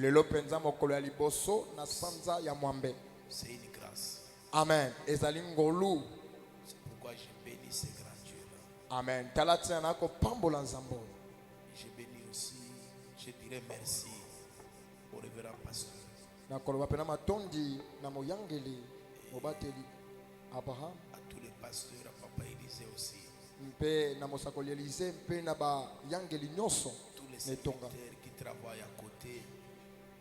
lelo penza mokolo ya liboso na sanza ya mwambe. C'est une grâce. Amen. Ezali ngolu. C'est pourquoi je bénis ces grands dieux-là. Amen. Talatia nako pambola nzambo. Je bénis aussi, je dirais merci au révérend pasteur. Nakoloba pena matondi na moyangeli mobateli Abraham. À tous les pasteurs, à Papa Élisée aussi. Mpe na mosakoli Élysée mpe na ba yangeli nyonso Tous les netonga. serviteurs qui travaillent à côté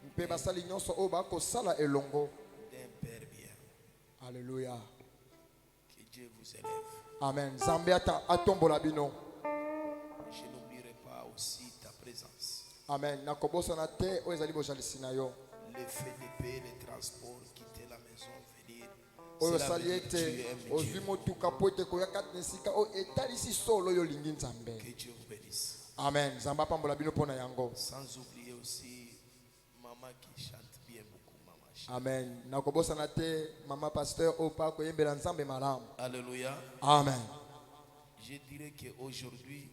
Mpe basali nyonso o ba ko sala elongo. d'un Père bien. Alléluia. Que Dieu vous élève. Amen. Zambe atombola bino. Je n'oublierai pas aussi ta présence. Amen. Nakobosa na te o ezali bojalisi na yo. Le fait de payer les transports, quitter la maison, venir. Oyo Cela veut dire que tu saliete aimes ozwi Dieu. motuka po ete koyaka nesika o etalisi solo yo lingi nzambe. Que Dieu vous bénisse. Amen. Nzambe apambola bino pona yango. Sans oublier aussi maman qui chante bien beaucoup, maman. Amen. Nakobosa na te mama pasteur o pa koyembela nzambe malamu. Alléluia. Amen. Je dirais qu'aujourd'hui,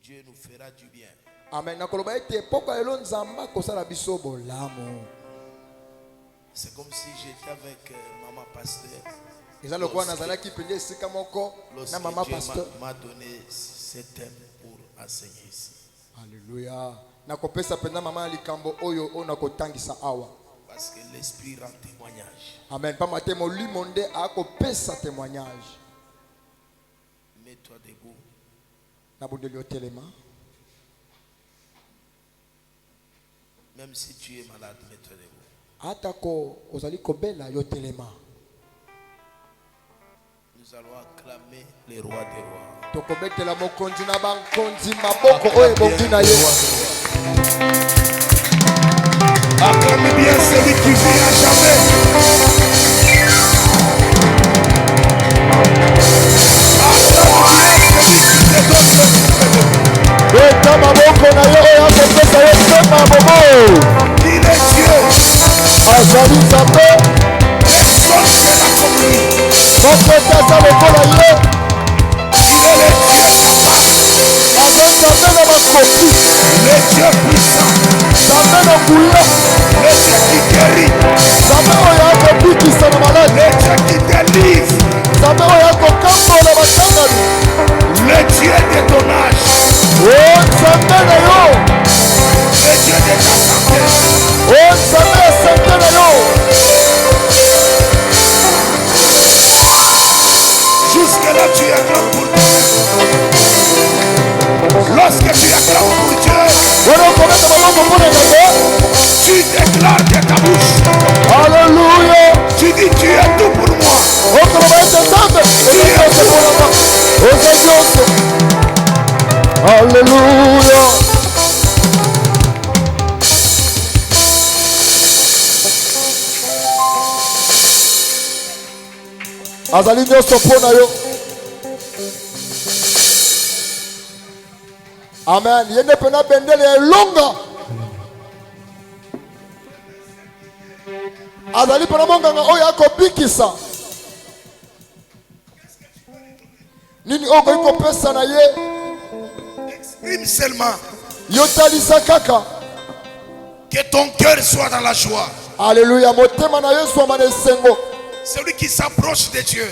Dieu nous fera du bien. Amen. Nakoloba ete poko elo nzamba kosala biso bolamu. C'est comme si j'étais avec maman pasteur. Eza lokola nazalaki pende esika moko na mama Lorsque pasteur. Dieu m'a donné ce thème pour enseigner ici. Alléluia. Nakopesa penda mama likambo oyo o nakotangisa awa. Parce que l'esprit rend témoignage. Amen. Pa mate molimo nde akopesa témoignage. Mets-toi debout. Na bundeli otelema. Même si tu es malade, mets-toi debout. Atako ozali kobela yo telema. Nous allons acclamer les rois des rois. Tokobetela mokonzi na bankonzi maboko oyo bongi na yo. Acclamez bien celui qui vit à jamais. Beta maboko na yo oyo akopesa yo sema bobo. Il est Dieu. Azali nzambe. Personne ne l'a compris. Moko tasa lokola ye. Il est le Dieu. Aza nzambe na makoki. Le Dieu puissant. Nzambe na nguya. Le Dieu qui guérit. Nzambe oyo akobikisa na maladi. Le Dieu qui délivre. Nzambe oyo akokambola batangani. Le Dieu de ton âge. O nzambe na yo. Le Dieu de ta santé. O nzambe ya sante na yo. Jusque-là, tu acclames pour Dieu. Lorsque tu acclames pour Dieu, Wana okobeta maboko mpona yango. tu déclares de ta bouche. Alléluia. Tu dis, tu es tout pour moi. Okoloba ete nzambe eza nyonso mponanga. Oza nyonso. Alléluia. azali nyonso mpona yo. Amen. Ye nde pena bendele ya elonga. Azali pena monganga oyo akobikisa. Nini okoki kopesa na ye. Exprime seulement Yo talisa kaka. que ton cœur soit dans la joie. Alléluia. Motema na yo swama na esengo. Celui qui s'approche de Dieu,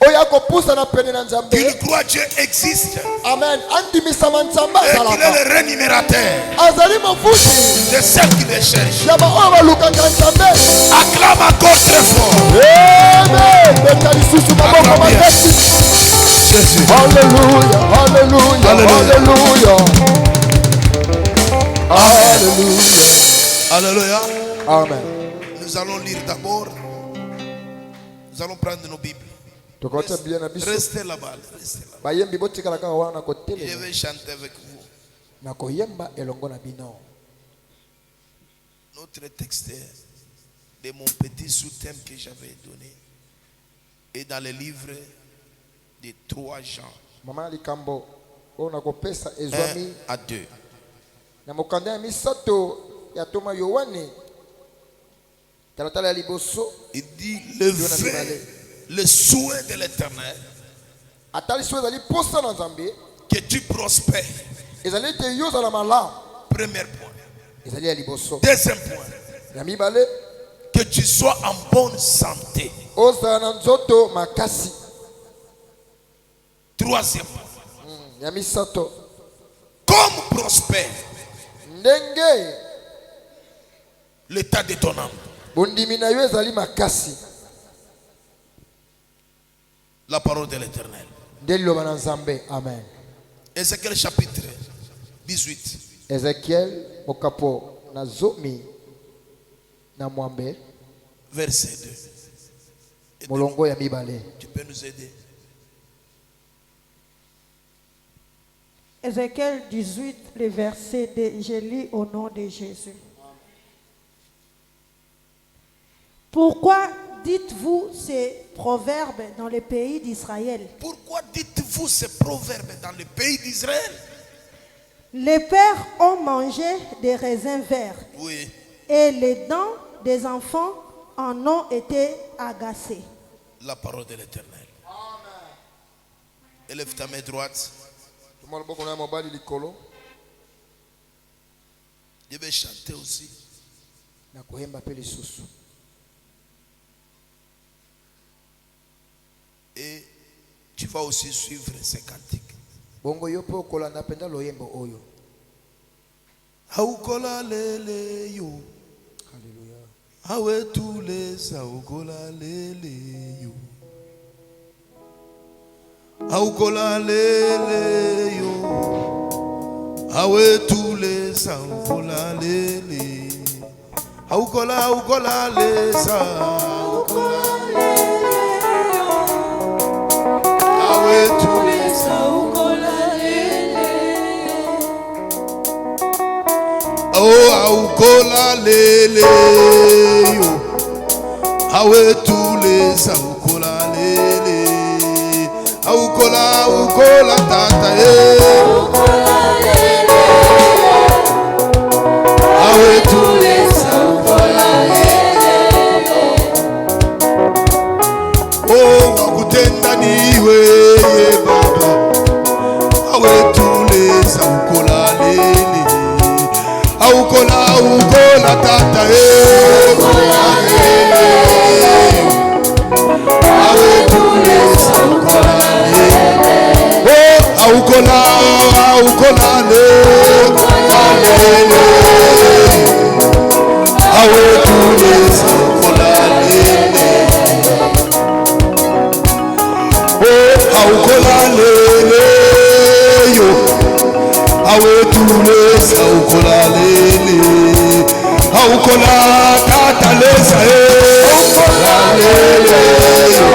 Oyo akopusa na pene na nzambe. il croit Dieu existe Amen. Andimisama nzambe et qu'il est azalaka. le rémunérateur Azali mofuti. de ceux qui le cherchent. Ya ba oyo balukaka nzambe. Acclame encore très fort. Amen. Beta lisusu maboko makasi. Jésus. Alléluia. Alléluia. Alléluia. Alléluia. Alléluia. Alléluia. Amen. Nous allons lire d'abord. Nous allons prendre nos Bibles. Tokocha bien na biso. Restez là-bas. Restez là. Bayembi botikala kaka wana Je kotelema. vais chanter avec vous. Na koyemba elongo na bino. Notre texte de mon petit sous-thème que j'avais donné est dans le livre de 3 Jean, Mama likambo oyo nakopesa 1 ezwami à 2. na mokanda ya misato ya Toma Yohane. Talatala ya liboso. Il dit le vœu, le souhait de l'Éternel, Atali so ezali posa na nzambe. que tu prospères. Ezali ete yo ozala malamu. Premier point. Ezali ya liboso. Deuxième point, ya mibale que tu sois en bonne santé. ozala na nzoto makasi. Troisièmement, ya misato comme prospère ndenge l'état de ton âme. bondimi na yo ezali makasi. La parole de l'Éternel. nde liloba na nzambe. Amen. Ézéchiel chapitre 18. Ezekiel mokapo na zomi na mwambe Verset 2. molongo ya mibale. Tu peux nous aider? Ézéchiel 18, le verset 2, je lis au nom de Jésus. Pourquoi dites-vous ces proverbes dans le pays d'Israël? Pourquoi dites-vous ces proverbes dans le pays d'Israël? Les pères ont mangé des raisins verts Oui. et les dents des enfants en ont été agacées. La parole de l'Éternel. Élève ta main droite. Je vais chanter aussi. Et tu vas aussi suivre ces cantiques. Aukola lele yo. Awe tule sa aukola lele yo. Aukola lele yo. Awe tule sa aukola lele. Aukola le sa. Awe tule sa aukola lele. Oh aukola lele yo. Awe tule sa aukola lele. Aukola tata Aukola lele. Awe tule sa aukola lele. Oh wakutenda niwe ye baba. Awe tule sa aukola lele. Aukola tata Aukola lele. Awe tule sa aukola lele. Oh aukola lele. Awe tule sa aukola lele. Oh aukola lele yo. Awe tule sa aukola lele. Aukola tata lesa aukola lele yo.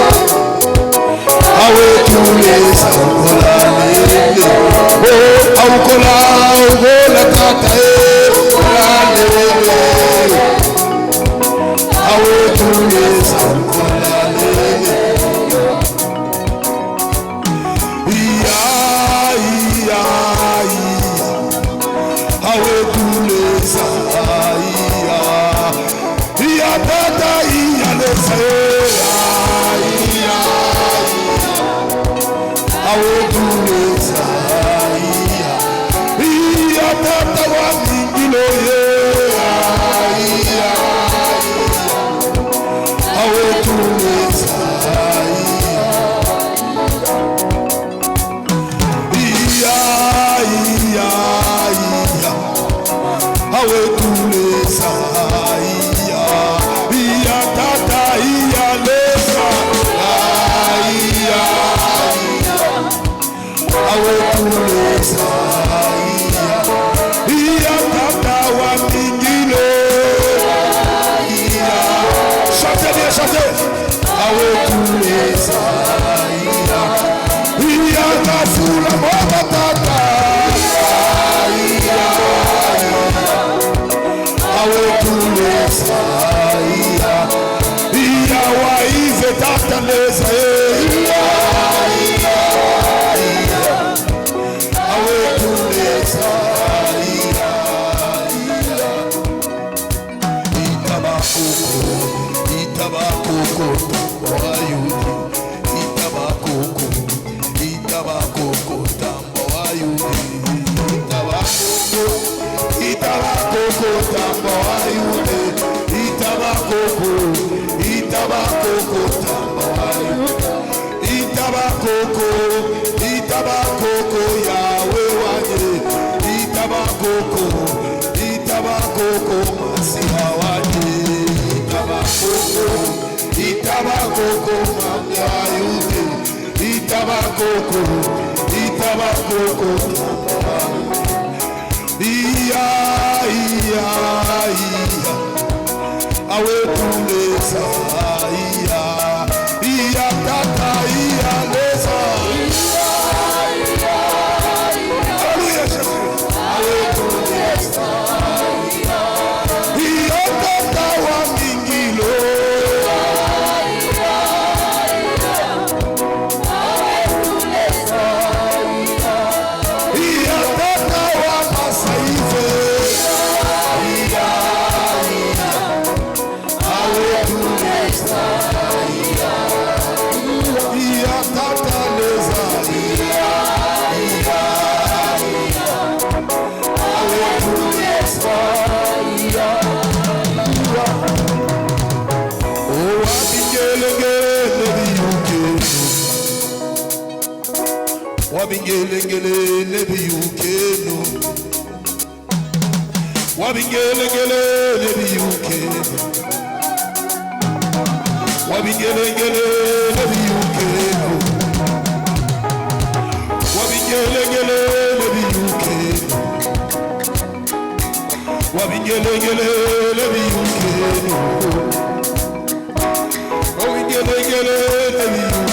Awe tule sa aukola lele. Oh aukola tata aukola lele. Awe tule sa aukola lele. Iya. Awe tule sa iya. Iya tata iya lesa iya. Awe tule sa iya. Iya tata wa mingilo ye iya. Awe tule sa iya. Iya. Awe tule sa iya. Iya tata iya lesa iya. Awe tule sa iya. Iya tata wa mingilo iya. Chantez bien, chantez. Awe tule sa iya. Iya tafula mama tata iya. Awe tule sa iya. Iya wa ive tata lesa iya. Awe tule sa iya. Itabakoko tambo ayudi. Itabakoko tambo ayudi. Itabakoko tambo ayudi. Itabakoko, Itabakoko, Itabakoko, Itabakoko, Yahweh wanye, Itabakoko, Itabakoko, Masiha wanye, Itabakoko, Itabakoko, Mama Yude, Itabakoko, Itabakoko, Iya, iya, iya. Awe tuleza, iya, iya tata, iya leza. Hallelujah, Jesus. Awe tuleza, iya tata wa mingilo. Iya tata wa masaife. Wabingelengele nebiyukeno, wabingelengele nebiyukeno, wabingelengele nebiyukeno, wabingelengele nebiyukeno, wabingelengele nebiyukeno, wabingelengele nebiyukeno.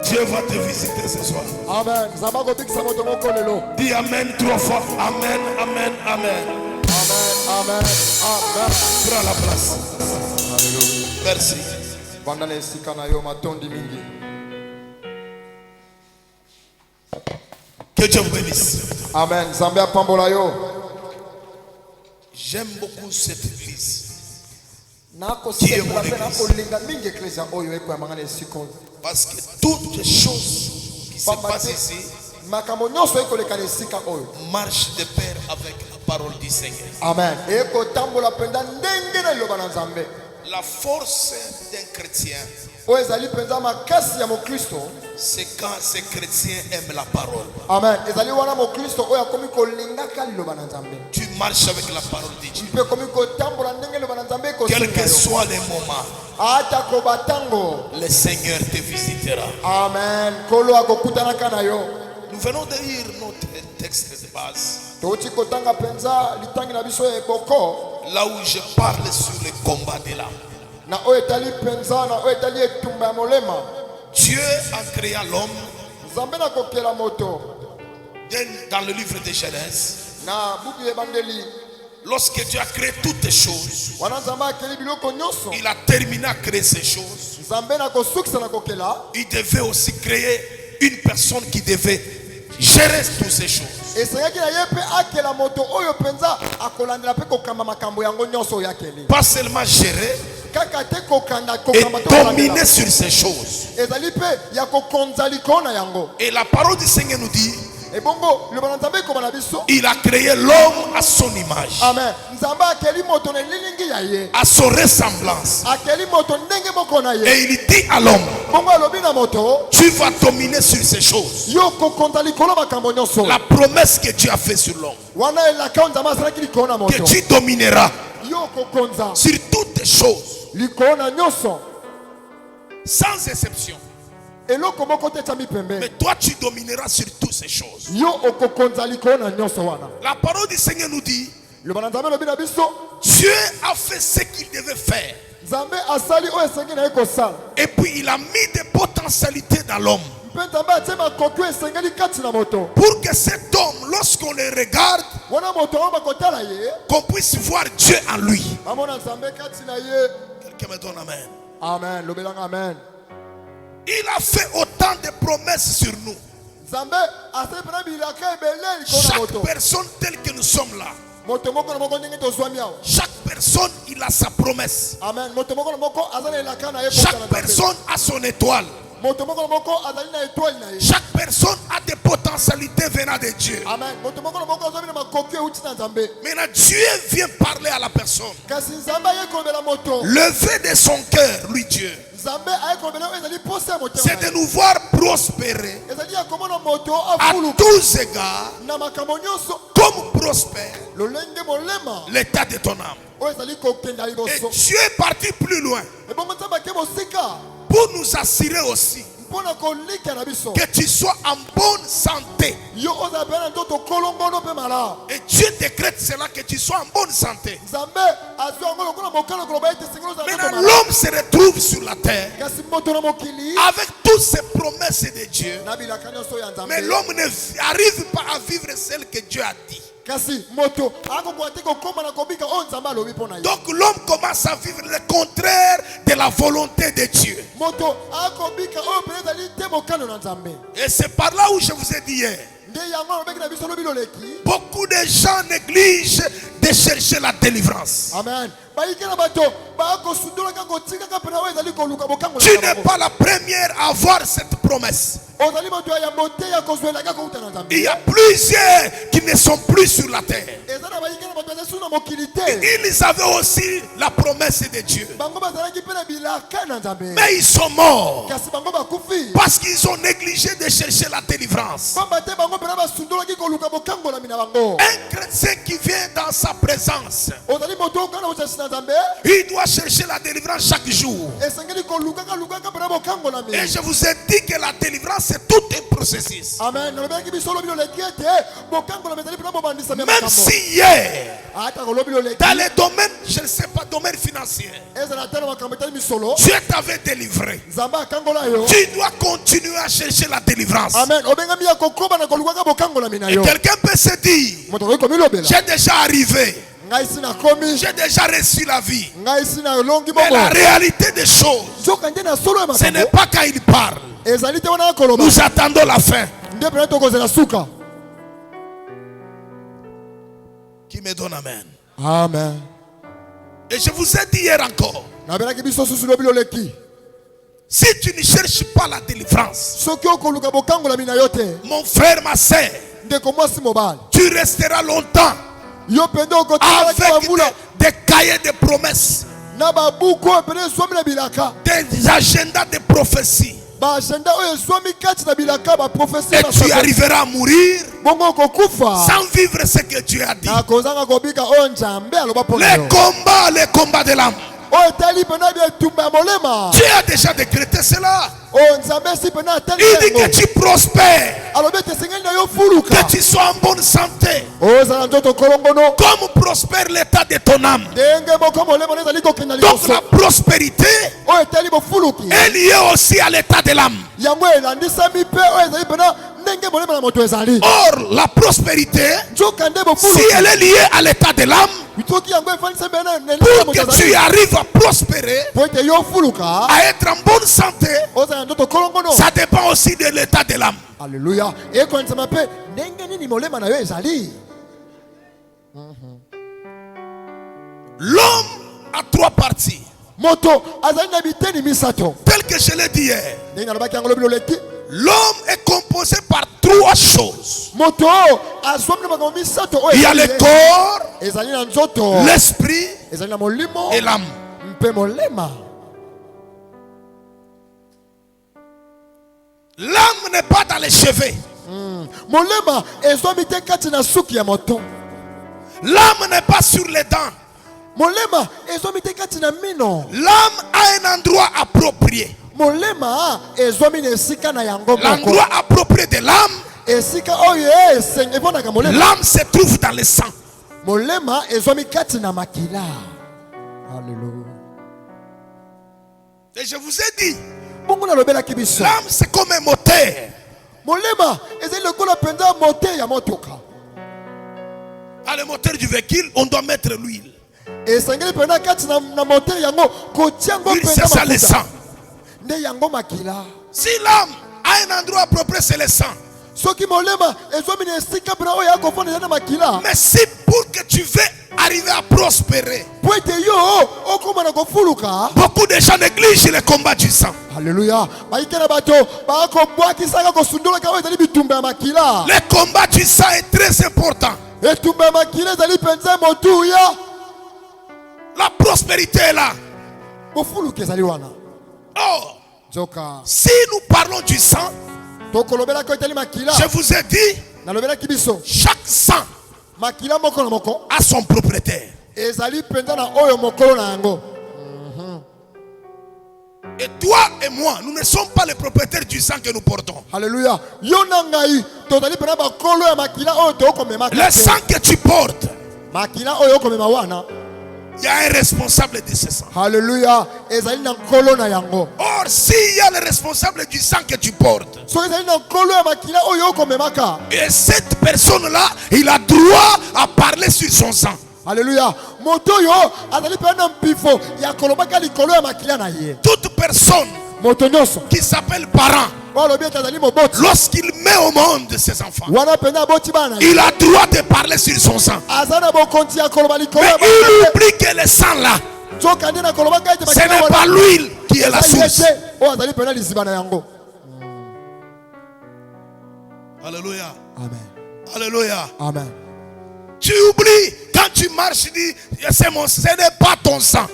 Dieu va te visiter ce soir. Amen. Zabako bikisa moto moko lelo. Dis Amen 3 fois. Amen, Amen, Amen. Amen, amen, amen. Prends la place. Alléluia. Merci. Bandana esika na yo matondi mingi. Que Dieu vous bénisse. Amen. Zambe apambola yo. J'aime beaucoup cette église. Nako Qui est sepela mon pe église? nako linga mingi eklezia oyo ekwa mangana esiko. Parce que toutes les choses qui se passent ici Makambo nyonso ekoleka na esika oyo. marchent de pair avec la parole du Seigneur. Amen. Eko tambola penda ndenge na loba na Nzambe. La force d'un chrétien, Oyo ezali penza makasi ya Mokristo. c'est quand ce chrétien aime la parole. Amen. Ezali wana Mokristo oyo akomi kolingaka loba na Nzambe. Tu marches avec la parole de Dieu. Mpe komi kotambola ndenge loba na Nzambe ko. Quel que soit le moment, Ata ko batango. le Seigneur te visitera. Amen. Kolo akokutanaka na yo. Nous venons de lire notre texte de base, Toti kotanga penza litangi na biso eboko. là où je parle sur le combat de l'âme. Na oyo etali penza na oyo etali etumba ya molema. Dieu a créé l'homme Nzambe na kokela moto. dans le livre de Genèse. Na buku ebandeli. Lorsque Dieu a créé toutes les choses, Wana Nzambe akeli biloko nyonso. il a terminé à créer ces choses. Nzambe na kosukisa na kokela. Il devait aussi créer une personne qui devait gérer toutes ces choses. Esengaki na ye mpe akela moto oyo penza akolandela mpe kokamba makambo yango nyonso oyo akeli. Pas seulement gérer Kaka te kokanda et kokamba to dominer kolandela. sur ces choses. Ezali mpe ya kokonza likolo na yango. Et la parole du Seigneur nous dit, Ebongo loba na Nzambe ekoma na biso. il a créé l'homme à son image, Amen. Nzambe akeli moto na lilingi ya ye. à son ressemblance. Akeli moto ndenge moko na ye. Et il dit à l'homme, Bongo alobi na moto. tu vas dominer sur ces choses. Yo kokonza likolo makambo nyonso. La promesse que Dieu a faite sur l'homme, Wana elaka Nzambe asalaki likolo na que moto. tu domineras Yo kokonza sur toutes les choses, likolo na nyonso. sans exception. Eloko moko te tami pembe. Mais toi, tu domineras sur toutes ces choses. Yo okokonza likolo na nyonso wana. La parole du Seigneur nous dit, Loba na Nzambe lobi na biso. Dieu a fait ce qu'il devait faire. Nzambe asali oyo esengi na ye kosala. Et puis il a mis des potentialités dans l'homme. Mpe Nzambe atie makoki oyo esengeli kati na moto. Pour que cet homme, lorsqu'on le regarde, Wana moto oyo bakotala ye. qu'on puisse voir Dieu en lui. Bamona Nzambe kati na ye. Quelqu'un me donne amen. Amen. Lobelanga amen. Il a fait autant de promesses sur nous. Nzambe asali pena bilaka ebele likolo na Chaque moto. personne telle que nous sommes là, moto moko na moko ndenge tozwami awa. Chaque personne, il a sa promesse. Amen. Moto moko na moko aza na elaka na ye Chaque kota na Nzambe. personne a son étoile. Moto moko na moko azali na étoile na ye. Chaque personne a des potentialités venant de Dieu. Amen. Moto moko na moko azwami na makoki euti na Nzambe. Maintenant, Dieu vient parler à la personne. Kasi Nzambe aye kolobela moto. Le vœu de son cœur, lui Dieu, Nzambe aye kolobela oyo ezali posa ya motema c'est na de ye. nous voir prospérer Ezali ya komona moto à afuluka tous égards, na makambo nyonso comme prospère lolenge molema l'état de ton âme. oyo ezali kokenda Et liboso. Dieu est parti plus loin Ebongo Nzambe ake mosika pour nous assurer aussi mpona kolika na biso. que tu sois en bonne santé. Yo ozala pena nzoto kolongono mpe malamu. Et Dieu décrète cela, que tu sois en bonne santé. Nzambe azwi yango lokola mokano koloba ete sengeli ozala nzoto Maintenant, malamu. l'homme se retrouve sur la terre Kasi moto na mokili avec toutes ces promesses de Dieu. na bilaka nyonso ya Mais Nzambe. l'homme n'arrive pas à vivre celle que Dieu a dit. Kasi moto akokoka te kokóma na kobika oyo Nzambe alobi mpo na ye. Donc l'homme commence à vivre le contraire de la volonté de Dieu. Moto akobika oyo pene ezali te mokano na Nzambe. Et c'est par là où je vous ai dit hier, Nde yango alobeki na biso lobi loleki. beaucoup de gens négligent de chercher la délivrance. Amen. Bayike na bato bakosundolaka kotikaka pene oyo ezali koluka bokango na Tu n'es bango. pas la première à avoir cette promesse. Ozali moto ya mote ya kozwelaka kouta na Nzambe. Il y a plusieurs qui ne sont plus sur la terre. Eza na bayike na bato ezali suna mokili te. Ils avaient aussi la promesse de Dieu. Bango bazalaki mpe na bilaka na Nzambe. Mais ils sont morts Kasi bango bakufi. parce qu'ils ont négligé de chercher la délivrance. Pamba te bango pene basundolaki koluka bokangola mina bango. Un chrétien qui vient dans sa présence, Ozali moto okana ozasi na Nzambe. il doit chercher la délivrance chaque jour. Esengeli kolukaka lukaka pene bokangola mina. Et je vous ai dit que la délivrance, c'est tout un processus. Amen. Nalobaki biso lobi loleki ete bokangola ezali pene bobandisa me Même makambo. si hier, Ata kolobi loleki. dans les domaines, je ne sais pas, domaine financier, Ezala tena makambo etali misolo. Dieu t'avait délivré. Nzambe akangola yo. Tu dois continuer à chercher la délivrance. Amen. Obengami ya kokoba na kolukaka bokangola mina Et yo. quelqu'un peut se dire, Moto koyi komilobela. j'ai déjà arrivé, Ngai sina komi. j'ai déjà reçu la vie. Ngai sina longi Mais la bongo. réalité des choses, Nzoka nde na solo ya ce n'est makambo. pas quand il parle. Ezali te wana koloba. Nous attendons la fin. Nde pene tokozela suka. Qui me donne amen. Amen. Et je vous ai dit hier encore, Nabelaki biso susu lobi loleki. si tu ne cherches pas la délivrance, Soki okoluka bokangola mina yo te. mon frère, ma sœur, Ndeko mwasi mobali. tu resteras longtemps Yo pende okotikalaki avec bambula. des cahiers de promesses, Na babuku oyo pene eswami na bilaka. des agendas de prophétie. Baagenda oyo eswami kati na bilaka baprofesi Et tu arriveras à mourir bongo okokufa. sans vivre ce que Dieu a dit. Nakozanga kobika oyo Nzambe aloba mpo na yo. Les combats de l'âme. Oyo etali pene bietumba ya molema. Dieu a déjà décrété cela. Oyo Nzambe esi pene atali Il dit que yango. tu prospères, Alobi ete esengeli na yo fuluka. que tu sois en bonne santé, Ozala nzoto kolongono. comme prospère l'état de ton âme. Ndenge moko molema na ezali kokenda Donc liboso. la prospérité Oyo etali bofuluki. est liée aussi à l'état de l'âme. Yango elandisami mpe oyo ezali pena ndenge molema na moto ezali. Or, la prospérité, Nzoka nde si bofuluki. elle est liée à l'état de l'âme, Soki yango efanisi mpe na ndenge pour moto que ezali. tu arrives à prospérer, Po ete yo fuluka. à être en bonne santé, Ozala nzoto kolongono. ça dépend aussi de l'état de l'âme. Alléluia. Ekonisama mpe ndenge nini molema na yo ezali. L'homme a trois parties. Moto azali na biteni misato. Tel que je l'ai dit hier, Ndenge nalobaki yango lobi loleki. l'homme est composé par trois choses. Moto azwami na makambo misato oyo Il y a le corps, ezali na nzoto. l'esprit Ezali na molimo et l'âme. mpe molema. L'âme n'est pas dans les cheveux. Molema ezwami te kati na suki ya moto. L'âme n'est pas sur les dents. Molema ezwami te kati na mino. L'âme a un endroit approprié. Molema ezwami na esika na yango moko. L'endroit approprié de l'âme, Esika oyo esenge mpona molema. l'âme se trouve dans le sang. Molema ezwami kati na makila. Alléluia. Et je vous ai dit, Bongo nalobelaki biso. l'âme c'est comme un moteur. Molema ezali lokola penza moteur ya motoka. À le moteur du véhicule, on doit mettre l'huile. Esengeli penza kati na moteur yango kotia ngo L'huile, penza c'est ça le sang. Nde yango makila. Si l'âme a un endroit approprié, c'est le sang. soki molema ezomi na esika mpona oyo akofanda eza na makila Mais si pour que tu veux arriver à prospérer, po ete yo okóma na kofuluka. beaucoup de gens négligent le combat du sang. Alléluia. Baike na bato bakobwakisaka kosundolaka oyo ezali bitumba ya makila. Le combat du sang est très important. Etumba ya makila ezali mpenza motuya. La prospérité est là. Kofuluka ezali wana. Oh, Nzoka. si nous parlons du sang, Tokolobelaka etali makila. je vous ai dit, Nalobelaki biso. chaque sang Makila moko na moko a son propriétaire. ezali mpenza na oyo mokolo na yango. Et toi et moi, nous ne sommes pas les propriétaires du sang que nous portons. Alléluia. Yo na ngai tozali pena bakolo ya makila oyo tokomemaka Le te. sang que tu portes, Makila oyo okomema wana. il y a un responsable de ce sang. Alléluia. Ezali na nkolo na yango. Or, s'il y a le responsable du sang que tu portes, Soki ezali na nkolo ya makila oyo okomemaka. et cette personne-là, il a droit à parler sur son sang. Alléluia. Moto yo azali pena na mpifo ya kolobaka likolo ya makila na ye. Toute personne Moto nyonso. qui s'appelle parent, Oyo alobi ete azali moboti. lorsqu'il met au monde ses enfants, Wana pena aboti bana ye. il a droit de parler sur son sang. Aza na bokonzi ya koloba likolo Mais ya il makila. oublie que le sang là, Soki ande na kolobaka ete ce makila n'est wana. pas l'huile qui est la Eza ye source. te, oyo azali pena liziba na yango. Alléluia. Amen. Alléluia. Amen. Tu oublies quand tu marches, tu dis, ce n'est pas ton sang.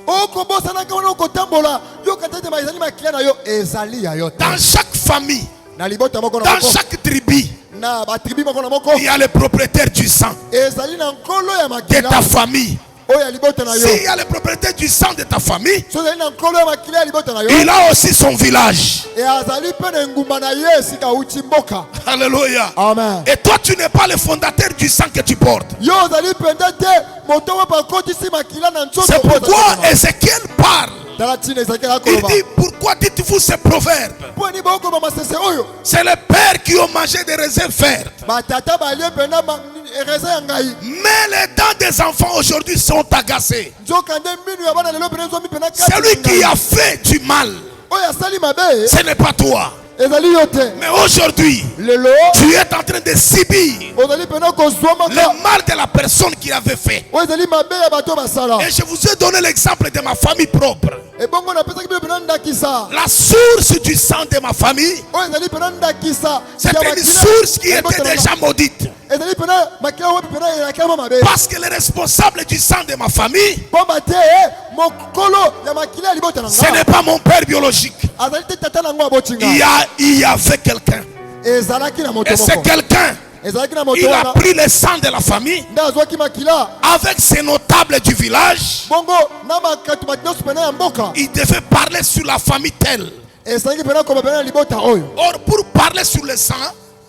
Okobosanaka wana okotambola yoka te ete ezali makila na yo ezali ya yo te. Dans chaque famille, Na libota moko na dans moko. chaque tribu, Na batribi moko na moko. il y a le propriétaire du sang Ezali na nkolo ya de makila. ta famille. Oyo ya libota na yo. S'il y a le propriétaire du sang de ta famille, So ezali na nkolo ya makila ya libota na yo. il a aussi son village. E azali mpe na engumba na ye esika auti mboka. Alléluia. Amen. Et toi, tu n'es pas le fondateur du sang que tu portes. Yo ozali mpenza te moto oyo bakotisi makila na nzoto. C'est pourquoi Ézéchiel parle. Tala ntina ezalaki Il akoloba. dit, pourquoi dites-vous ce proverbe? Mpo nini baokoba masese oyo? C'est les pères qui ont mangé des raisins vertes. Batata balie mpenza ereza ya ngai. Mais les dents des enfants aujourd'hui sont agacées. Nzoka nde minu ya bana lelo mpenza ezomi mpenza kati. Celui qui a fait du mal, Oyo asali mabe ce n'est pas toi. ezali yo te. Mais aujourd'hui, Lelo tu es en train de subir ozali mpenza kozwa maka. le mal de la personne qui avait fait. Oyo ezali mabe ya bato basala. Et je vous ai donné l'exemple de ma famille propre. Ebongo napesaki bino mpenza ndakisa. La source du sang de ma famille, Oyo ezali mpenza ndakisa. c'était une source qui était déjà maudite. ezali mpenza makila oyo mpenza elakama mabe. Parce que le responsable du sang de ma famille, Pamba te mokolo ya makila ya libota na ce n'est nga. pas mon père biologique. Azali te tata nango aboti nga. Il y avait quelqu'un. Ezalaki na moto Et c'est moko. quelqu'un, Ezalaki na moto il a wana. pris le sang de la famille Nde azwaki makila. avec ses notables du village. Bongo na bakatu bato nyonso pene ya mboka. Il devait parler sur la famille telle. Ezalaki pene koba pene ya libota oyo. Or, pour parler sur le sang,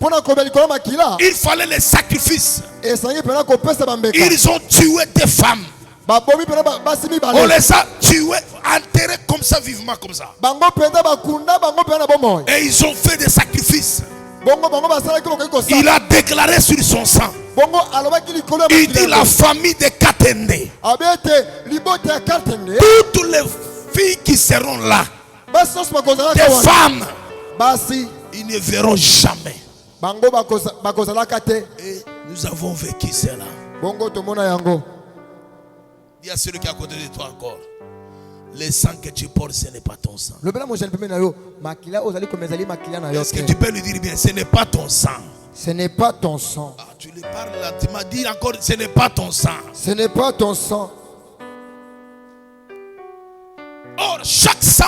Mpona koba likolo makila. il fallait les sacrifices. Ezalaki pene kopesa bambeka. Ils ont tué des femmes. Babomi pene basi On mibale. les a tués, enterrés comme ça, vivement comme ça. Bango mpenza bakunda bango mpenza na bomoi. Et ils ont fait des sacrifices. Bongo bango basalaki bokoki kosala. Il a déclaré sur son sang. Bongo alobaki likolo ya Il dit la makila. famille de Katende. Abe ete libota ya Katende. Toutes les filles qui seront là, Basi nyonso bakozalaka des wana. femmes, Basi ils ne verront jamais. bango bakozalaka te. Et nous avons vécu cela. Bongo tomona yango. Dis à celui qui est à côté de toi encore. Le sang que tu portes, ce n'est pas ton sang. Lobela mo jeune peme na yo makila ozali komezali makila na yo Est-ce que te. tu peux lui dire bien, ce n'est pas ton sang? Ce n'est pas ton sang. Ah, tu lui parles là, tu m'as dit encore, ce n'est pas ton sang. Ce n'est pas ton sang. Or, chaque sang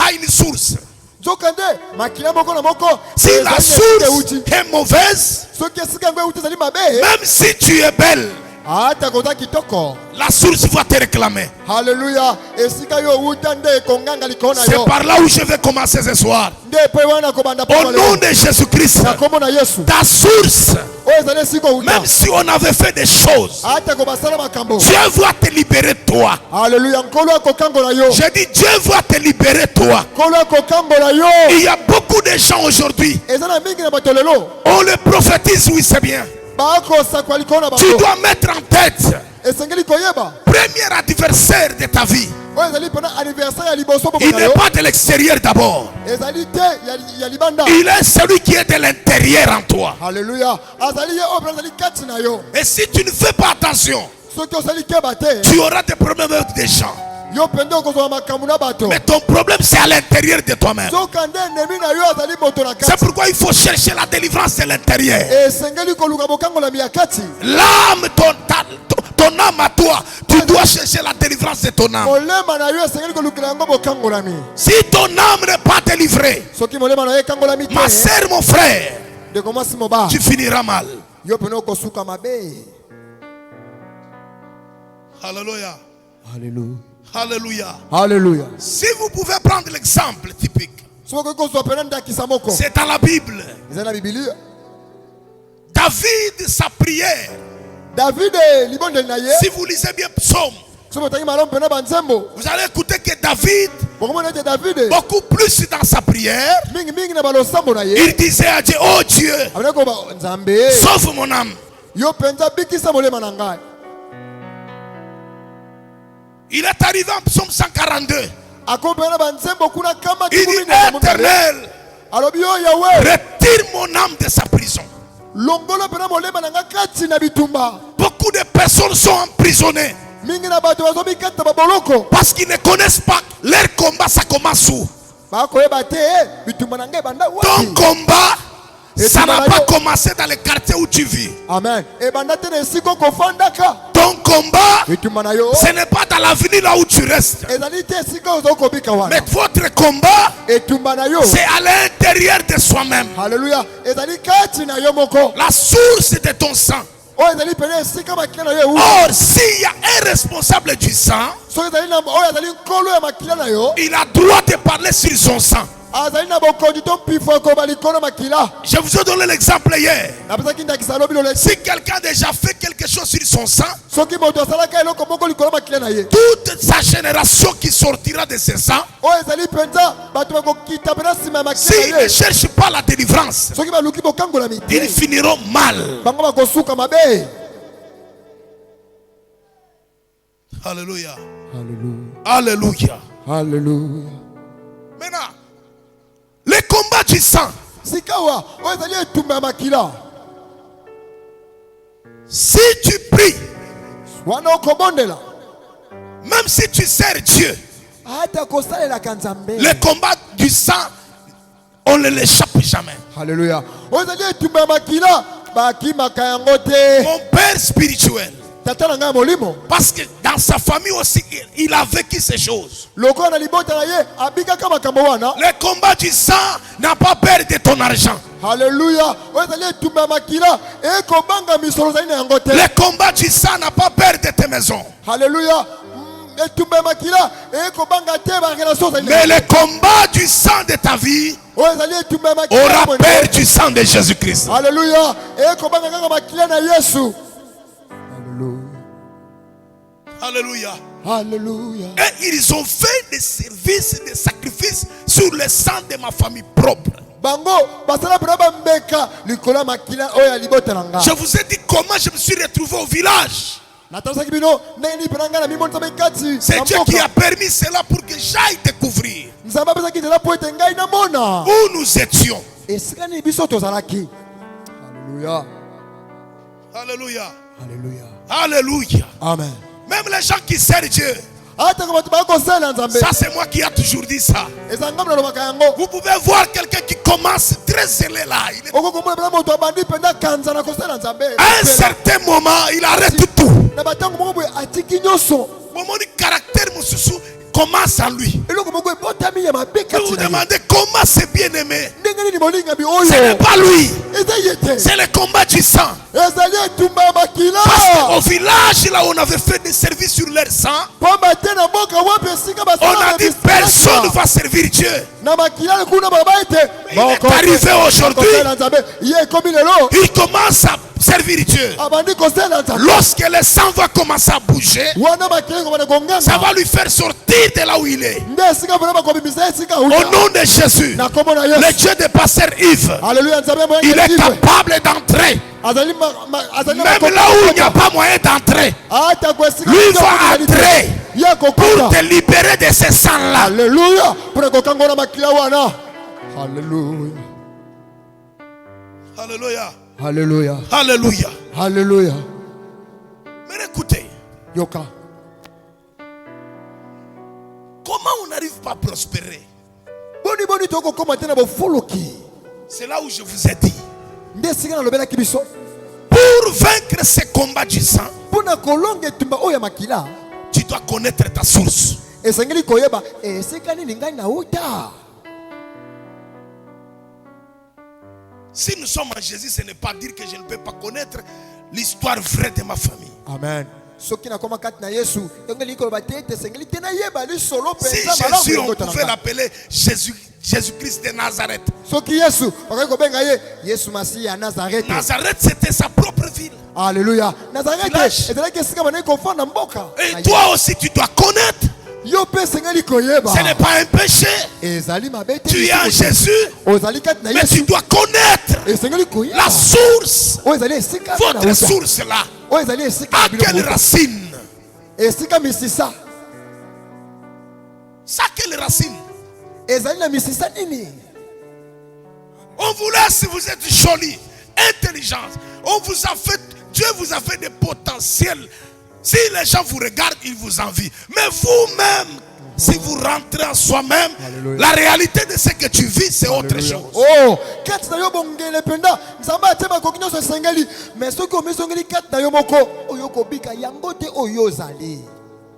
a une source. Nzokande makila moko na moko. Si la source est mauvaise, Soki esika yango euti ezali mabe. même si tu es belle, Ata koza kitoko. la source va te réclamer. Hallelujah. Esika yo euta nde konganga likolo na C'est yo. par là où je vais commencer ce soir. Nde pe wana kobanda Au pa nom de Jésus-Christ, na kombo na Yesu. ta source, Oyo ezali esika euta. même si on avait fait des choses, Ata kobasala makambo. Dieu va te libérer toi. Hallelujah. Nkolo akokangola yo. J'ai dit, Dieu va te libérer toi. Nkolo akokangola yo. Il y a beaucoup de gens aujourd'hui, Eza na mingi na bato lelo. on le prophétise, oui c'est bien. bakosakwa likolo na Tu bango dois mettre en tête, esengeli koyeba premier adversaire de ta vie, oyo ezali mpona anniversaire ya liboso il bomona n'est yo pas de l'extérieur d'abord. ezali te ya libanda. Il est celui qui est de l'intérieur en toi. Alléluia. Azali ye oyo mpena azali kati na yo Et si tu ne fais pas attention, soki osali keba te tu auras des problèmes avec des gens. yo mpenza okozwa makambo na bato Mais ton problème, c'est à l'intérieur de toi-même. soka nde enemi na yo azali moto na C'est kati pourquoi il faut chercher la délivrance de l'intérieur. esengeli koluka bokangolami ya kati L'âme, ton âme à toi, tu dois chercher la délivrance de ton âme. molema na yo esengeli kolukela yango bokangolami. Si ton âme n'est pas délivrée, soki molema na yo ekangolami te ma sœur, mon frère, ndeko mwasi moba tu finiras mal. yo mpena okosuka mabe. Alléluia. Alléluia. Alléluia. Alléluia. Si vous pouvez prendre l'exemple typique, soki kozwa mpena ndakisa moko c'est dans la Bible. eza na bibilia David, sa prière, david libondeli na ye si vous lisez bien Psaume, soki otangi malamu mpena banzembo vous allez écouter que David, bokomona ete david beaucoup plus dans sa prière, mingimingi na balosambo na ye il disait à Dieu, oh Dieu, abandaki koba nzambe sauve mon âme. yo mpenza bikisa molema na ngai. Il est arrivé en Psaume 142. akomi mpena banzembo kuna kama Il dit, kikumi na mibale. Éternel, alobi yo yawe retire mon âme de sa prison. longola mpena molema na ngai kati na bitumba. Beaucoup de personnes sont emprisonnées mingi na bato bazomikata baboloko parce qu'ils ne connaissent pas leur combat, ça commence où. bakoyeba te bitumba na ngai ebanda Ton wapi. combat, Et ça tu n'a m'as pas dit- commencé dans le quartier où tu vis. amen ebanda te na esika okofandaka. Ton combat, bitumba na yo ce n'est pas dans l'avenir là où tu restes. ezali te esika oza okobika wana. Mais votre combat, etumba na yo c'est à l'intérieur de soi-même. halleluya ezali kati na yo moko La source de ton sang. oyo ezali pene esika makila na yo ewu. Or, s'il y a un responsable du sang, soki ezali na oyo azali nkolo ya makila na yo il a droit de parler sur son sang. azali na bokonzi to mpifo ekoba likolo makila. Je vous ai donné l'exemple hier. napesaki ndakisa lobi lolesi Si quelqu'un a déjà fait quelque chose sur son sang, soki moto asalaka eloko moko likolo makila na ye toute sa génération qui sortira de ce sang, oyo ezali mpenza bato bakokita mpena nsima ya makila s'ils na ne ye cherchent pas la délivrance, soki baluki bokangolami ils te finiront mal. bango bakosuka mabe. Alléluia. Alléluia. Alléluia. Alléluia. Maintenant, le combat du sang, sikawa oyo ezali etumba ya makila. si tu pries, wana okobondela même si tu sers Dieu, ata kosalelaka nzambe. le combat du sang, on ne l'échappe jamais. Alléluia. oyo ezali etumba ya makila bakimaka yango te. Mon père spirituel, tata na ngai ya molimo parce que dans sa famille aussi, il a vécu ces choses. lokola na libota na ye abikaka makambo wana. Le combat du sang n'a pas peur de ton argent. Haleluya. oyo ezali etumba ya makila ekobanga misolo ezali na yango te. Le combat du sang n'a pas peur de tes maisons. Haleluya. etumba ya makila ekobanga te barelation ezali na Mais yango. le combat du sang de ta vie oyo ezali etumba ya makila aura ya mwene. peur du sang de Jésus-Christ. Haleluya. ekobanga kaka makila na Yesu. Alléluia. Haleluya. Et ils ont fait des services, des sacrifices sur le sang de ma famille propre. bango basala mpena bambeka likolo ya makila oyo ya libota na Je nga. vous ai dit comment je me suis retrouvé au village. natalisaki bino ndenge nini mpena ngai na mimonisa kati C'est na Dieu mboka. qui a permis cela pour que j'aille découvrir nzambe apesaki nzela mpo ete ngai namona où nous étions. esika nini biso tozalaki. Haleluya. Alléluia. Haleluya. Alléluia. Amen. Même les gens qui servent Dieu, atako bato bakosalela nzambe ça c'est moi qui a toujours dit ça. eza ngambo nalobaka yango. Vous pouvez voir quelqu'un qui commence très zélé là. okokomona mpena moto abandi mpenza kanza na kosalela nzambe. À un certain moment, il arrête tout. na batango moko boye atiki nyonso. Mon caractère Moussousou commence en lui. eloko moko ebotami ya mabe Vous kati vous na ye. demandez comment c'est bien aimé. ndenge nini molingami Ce n'est oyo pas lui, eza ye te. c'est le combat du sang. ezali etumba ya makila. Parce qu'au village, là, on avait fait des services sur leur sang. pamba te na mboka wapi esika On a dit personne ne va servir Dieu. na makila kuna baba ete Il est arrivé aujourd'hui. kosalela nzambe ye ekomi lelo. Il commence à servir Dieu. abandi kosala nzambe Lorsque le sang va commencer à bouger, wana bakilengo ça banagongana va lui faire sortir de là où il est. nde esika mpona bakobimisa esika Au uta nom de Jésus, na kombo na le yesu Dieu de pasteur Yves, aleluya nzambe il est moyangelive capable d'entrer. azali azali na Même là où il n'y a pas moyen d'entrer, ata kwa esika lui va entrer ye pour kokota te libérer de ce sang-là. aleluya mpona kokangona makila wana aleluya Alléluia. aleluya Alléluia. aleluya Mais écoutez, yoka comment on n'arrive pas à prospérer? boni tokokoma te na bofoloki C'est là où je vous ai dit. nde esika nalobelaki biso Pour vaincre ce combat du sang, mpona kolonga etumba oyo ya makila tu dois connaître ta source. esengeli koyeba esika nini ngai nauta. Si nous sommes en Jésus, ce n'est pas dire que je ne peux pas connaître l'histoire vraie de ma famille. Amen. soki nakoma kati na yesu engeli koloba te ete esengeli te nayeba lisolo Si mpenza Jésus, on malamu pouvait l'appeler Jésus-Christ de Nazareth. soki yesu bakoki kobenga ye yesu masiya ya nazarete. Nazareth, c'était sa propre ville. Alléluia. Nazareth Village. ezalaki esika banaki kofanda mboka. Et toi aussi, tu dois connaître. Yo pe esengeli koyeba Ce n'est pas un péché. ezali mabe te Tu es en Jésus, ozali kati na mais tu yesu dois connaître esengeli koyeba la source. oyo ezali esika Votre source là. oyo ezali esika À na bino quelle moko. racine? esika misisa Ça, quelle racine? ezali na misisa nini. On vous laisse, vous êtes joli, intelligence. On vous a fait, Dieu vous a fait des potentiels. Si les gens vous regardent, ils vous envient. Mais vous-même, si vous rentrez en soi-même, Alléluia. la réalité de ce que tu vis, c'est autre chose. oh kati na yo bongele mpenza nzambe ate bakoki nyonso esengeli mais soki omisongeli kati na yo moko oyo kobika yango te oyo ozali.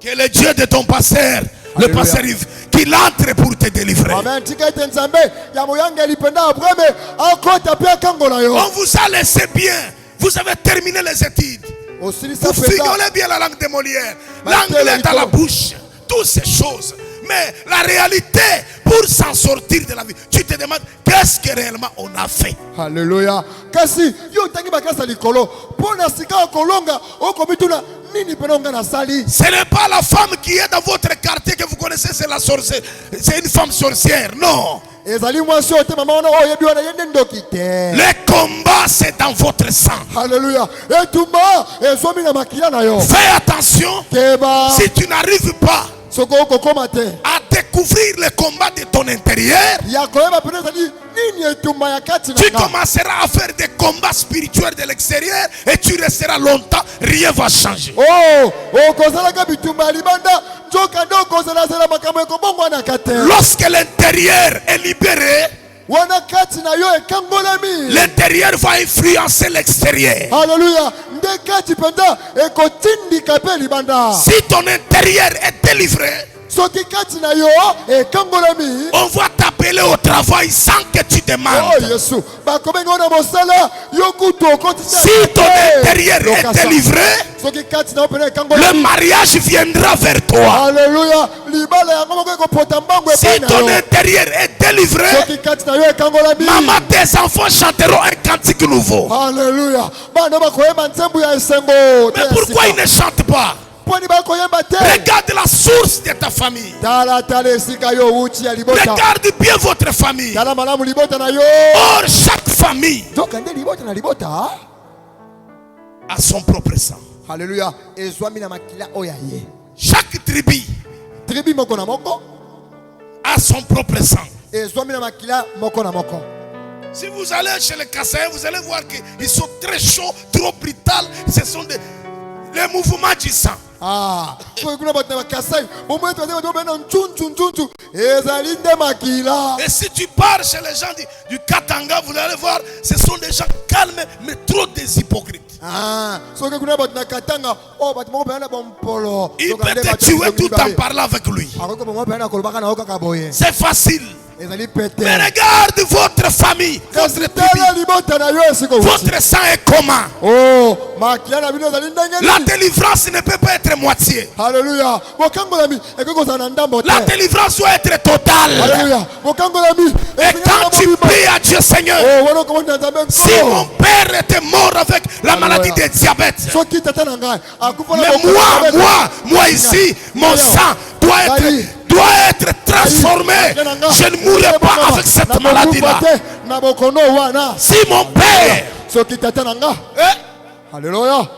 Que le Dieu de ton pasteur, le Alléluia. pasteur Yves, qu'il entre pour te délivrer. amen tika ete nzambe ya moyangeli mpenza abrame akota mpe akangola yo On vous a laissé bien. Vous avez terminé les études. osilisa Vous mpenza figolez bien la langue de Molière. Matthieu, L'anglais dans la Laliko. bouche. Toutes ces choses. Mais la réalité, pour s'en sortir de la vie, tu te demandes qu'est-ce que réellement on a fait. Alléluia. Kasi yo otangi bakasa likolo mpo na sika ya kolonga okomituna nini mpena onga na sali. Ce n'est pas la femme qui est dans votre quartier que vous connaissez, c'est la sorcière. C'est une femme sorcière. Non. ezali mwasi oyo te mama wana oyo oyebi wana ye nde ndoki te. Le combat, c'est dans votre sang. Alléluia. etumba ezwami na makila na yo. Fais attention. keba Si tu n'arrives pas soko okokoma te à découvrir le combat de ton intérieur, ya koyeba mpena ezali nini etumba ya kati na tu nga. commenceras à faire des combats spirituels de l'extérieur et tu resteras longtemps, rien va changer. oh okozalaka bitumba ya libanda nzoka nde okozalazela makambo ekobongwanaka te. Lorsque l'intérieur est libéré, wana kati na yo ekangolami. l'intérieur va influencer l'extérieur. Alléluia. nde kati mpenza ekotindika mpe libanda. Si ton intérieur est délivré, soki kati na yo ekangolami. on va t'appeler au travail sans que tu oh demandes. yesu bakobenga yo na mosala yo kutu okotisa. Si ton intérieur est délivré, soki kati na yo mpena le ekangolami. mariage viendra vers toi. Alléluia. libala yango moko ekopota mbangu Si epai na ton yo. intérieur est délivré, soki kati na yo ekangolami. maman, tes enfants chanteront un cantique nouveau. Alléluia. bana bakoyeba nzembo ya esengo te Mais ya pourquoi ils sika. ne chantent pas? mponi bakoyeba te. Regarde la source de ta famille. tala esika yo outi ya libota. Regarde bien votre famille. tala malamu libota na yo. Or, chaque famille nzoka nde libota na libota. a son propre sang. Alléluia. ezwami na makila oyo ya ye. Chaque tribu tribi moko na moko a son propre sang. ezwami na makila moko na moko. Si vous allez chez les Kassaïens, vous allez voir qu'ils sont très chauds, trop brutaux. Ce sont les mouvements du sang. soki kuna bato na bakasai bomoi toza bato bena ncuncu ezali nde makila. Et si tu pars chez les gens du Katanga, vous allez voir, ce sont des gens calmes, mais trop des hypocrites. soki kuna bato na katanga oyo bato moko pena na bompolo. Il peut te tuer tout en parlant avec lui. akoki bomoi pena na kolobaka na yo kaka boye. C'est facile. ezali pete Mais regarde votre famille, votre tala tribu, libota na yo esiko votre sang est comment? oh makila na bino ezali ndenge La nini délivrance ne peut pas être moitié. haleluya bokangolami ekoki kozala na ndambo te La délivrance doit être totale. haleluya bokangolami Et quand tu pries à Dieu, Seigneur, oh wana komona nzambe si mon père était mort avec la maladie de diabète, soki tata na ngai akufa na mais bokono moi ici, mon sang doit être transformé. Je ne mourrai pas avec cette maladie-là. na bokono wana Si mon père, soki tata na nga haleluya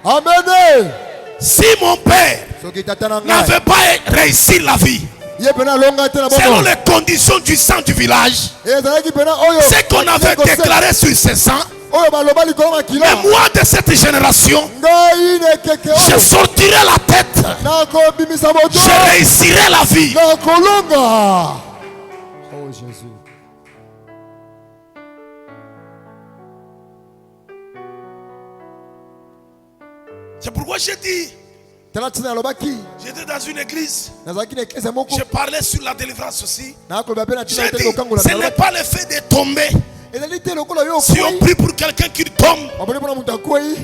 amen si mon père soki tata na nga n'avait pas réussi la vie, ye pena alonga te na selon bomo les conditions du sang du village, ezalaki pena oyo ce qu'on avait déclaré sur ce sang, oyo baloba likolo makila mais moi de cette génération, ngai nekeke je oyo sortirai la tête, nakobimisa moto je réussirai la vie. nakolonga oh Jésus C'est pourquoi j'ai dit, tala tina alobaki j'étais dans une église, nazalaki na eklise moko je parlais sur la délivrance aussi. nakoloba pe na tina J'ai tele dit, kokangola ce n'est pas le fait de tomber. ezali te lokola yo Si on okwei prie pour quelqu'un qui tombe, baboni mpona moto akwei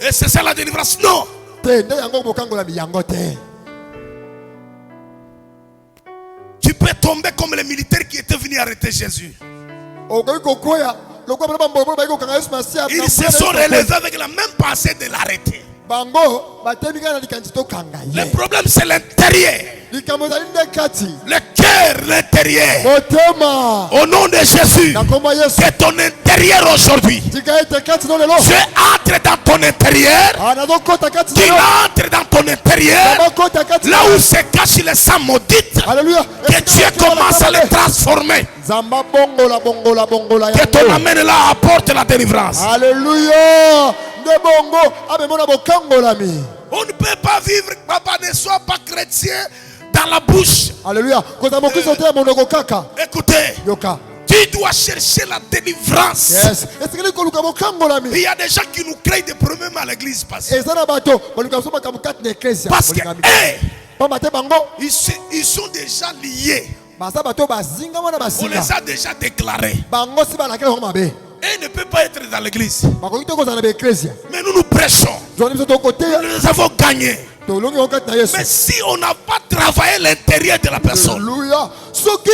et c'est ça la délivrance, non. te nde yango bokangolami yango te Tu peux tomber comme les militaires qui étaient venus arrêter Jésus. okoki kokweya lokola bana bambolo bayaki kokanga yesu masiya Ils se sont relevés avec la même pensée de l'arrêter. bango batemi kaka na likanisi tokanga Le ye problème c'est l'intérieur. likambo ezali nde kati Le cœur, l'intérieur. motema Au nom de Jésus, na kombo ya yesu que ton intérieur aujourd'hui, tika ete kati no lelo Dieu entre dans ton intérieur. nazokota kati Qu'il na yo entre dans ton intérieur. nakokota kati Là où se cache le sang maudit. Alléluia. Que Dieu commence à le transformer. Zamba bongola bongola bongola Que ton yango. amène là apporte la délivrance. Alléluia. Nde bongo abemona bokangolami. On ne peut pas vivre, papa, ne sois pas chrétien dans la bouche. Alléluia. Koza mokristo te monoko kaka. Écoutez, Yoka. tu dois chercher la délivrance. Yes. Esikeli koluka bokangolami. Il y a des gens qui nous créent des problèmes à l'église. Parce Ezana bato baluka soma kamukati na eklesia. que Pamba te bango. ils sont déjà liés. Baza bato bazinga wana On basinga. les a déjà déclarés. Bango si balakela ko mabe. Et ils ne peuvent pas être dans l'église. Bakoki to kozana na eklesia. Mais nous prêchons. Zoni biso to côté. Nous avons gagné. To longi okati na Yesu. Mais si on n'a pas travaillé l'intérieur de la personne, Alléluia. Soki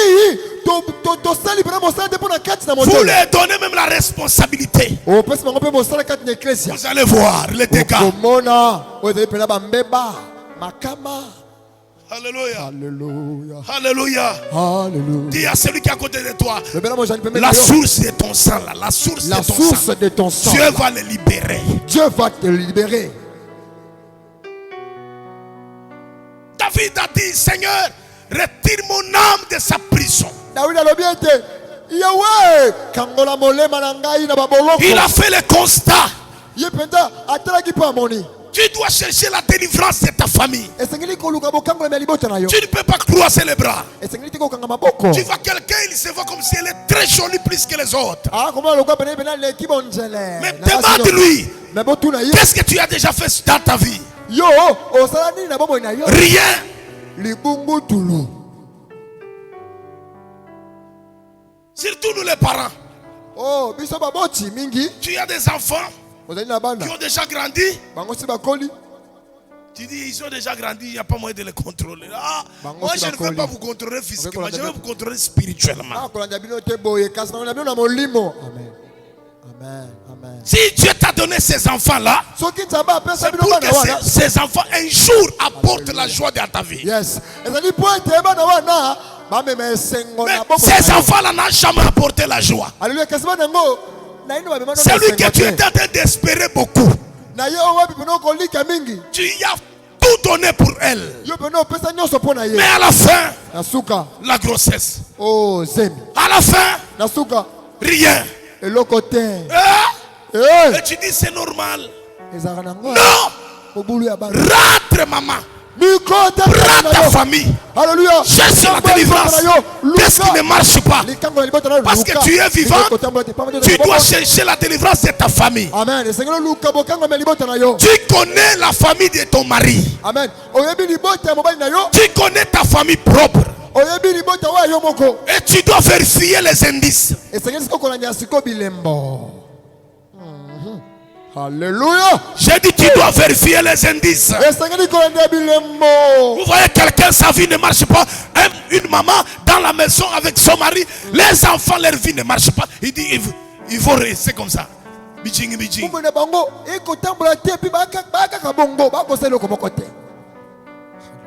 to sali pena mosala te pona kati na vous motema. leur donnez même la responsabilité. opesi bango mpe mosala kati na eklesia Vous allez voir les dégâts. okomona oyo ezali mpena bambeba makama Alléluia. alleluya Alléluia. alleluya Dis à celui qui est à côté de toi, lobela mojani pembeni la na yo, source de ton sang là, la source la de ton source sang, de ton sang Dieu va le libérer. Dieu va te libérer. David a dit, Seigneur, retire mon âme de sa prison. Dawidi alobi ete yawe kangola molema na ngai na baboloko Il a fait le constat. ye mpenza atalaki mpe amoni Tu dois chercher la délivrance de ta famille. esengeli koluka bokangolami ya libota na yo Tu ne peux pas croiser les bras. esengeli te kokanga maboko Tu vois quelqu'un, il se voit comme si elle est très jolie plus que les autres. akomona lokwa pene pena leki bonzele Mais demande-lui, me botuna ye qu'est-ce que tu as déjà fait dans ta vie? yo osala nini na bomoi na yo Rien. libungutulu Surtout nous les parents. oh biso baboti mingi Tu as des enfants ozali na bana qui ont déjà grandi. bango si bakoli Tu dis, ils ont déjà grandi, il n'y a pas moyen de les contrôler. Ah, Bango moi, si je ne bakoli. veux pas vous contrôler physiquement, Bakoli je vais bakoli. vous contrôler spirituellement. akolanda bino te boye kasi nakolanda bino na molimo amen amen amen Si Dieu t'a donné ces enfants-là, soki nzambe apesa c'est bino pour bana wana que ces enfants un jour apportent la joie dans ta vie. yes ezali po ete bana wana bamema esengo Mais na boko ces enfants-là n'ont jamais apporté la joie. alleluya kasi bana yango na ino bamema no C'est lui que tu esengo étais en train d'espérer beaucoup. na ye oyo wapi pena okolika mingi Tu y as tout donné pour elle. yo pena opesa nyonso mpo na Mais ye à la fin, na suka la grossesse. o zemi À la fin, na suka rien. eloko te Hein? Eh, Et tu dis c'est normal. ezalaka nango Non! mobulu ya bana Rentre, maman. mikota Prends ta famille. alleluya Cherche la délivrance. Qu'est-ce qui ne marche pas? likango na libota na yo Parce que tu es vivant, tu dois chercher la délivrance de ta famille. amen esengeli oluka bokangami ya libota na yo Tu connais la famille de ton mari. amen oyebi libota ya mobali na yo Tu connais ta famille propre. oyebi libota wa yo moko. Et tu dois vérifier les indices. Esengeli siko kolanda siko bilembo. Alléluia. J'ai dit tu dois vérifier les indices. Esengeli kolanda bilembo. Vous voyez quelqu'un, sa vie ne marche pas. Une maman dans la maison avec son mari, les enfants, leur vie ne marche pas. Il dit, il faut rester comme ça. Bijing, bijing. Kumbe na bango eko tambola te pi baka kabongo bako selo komoko te.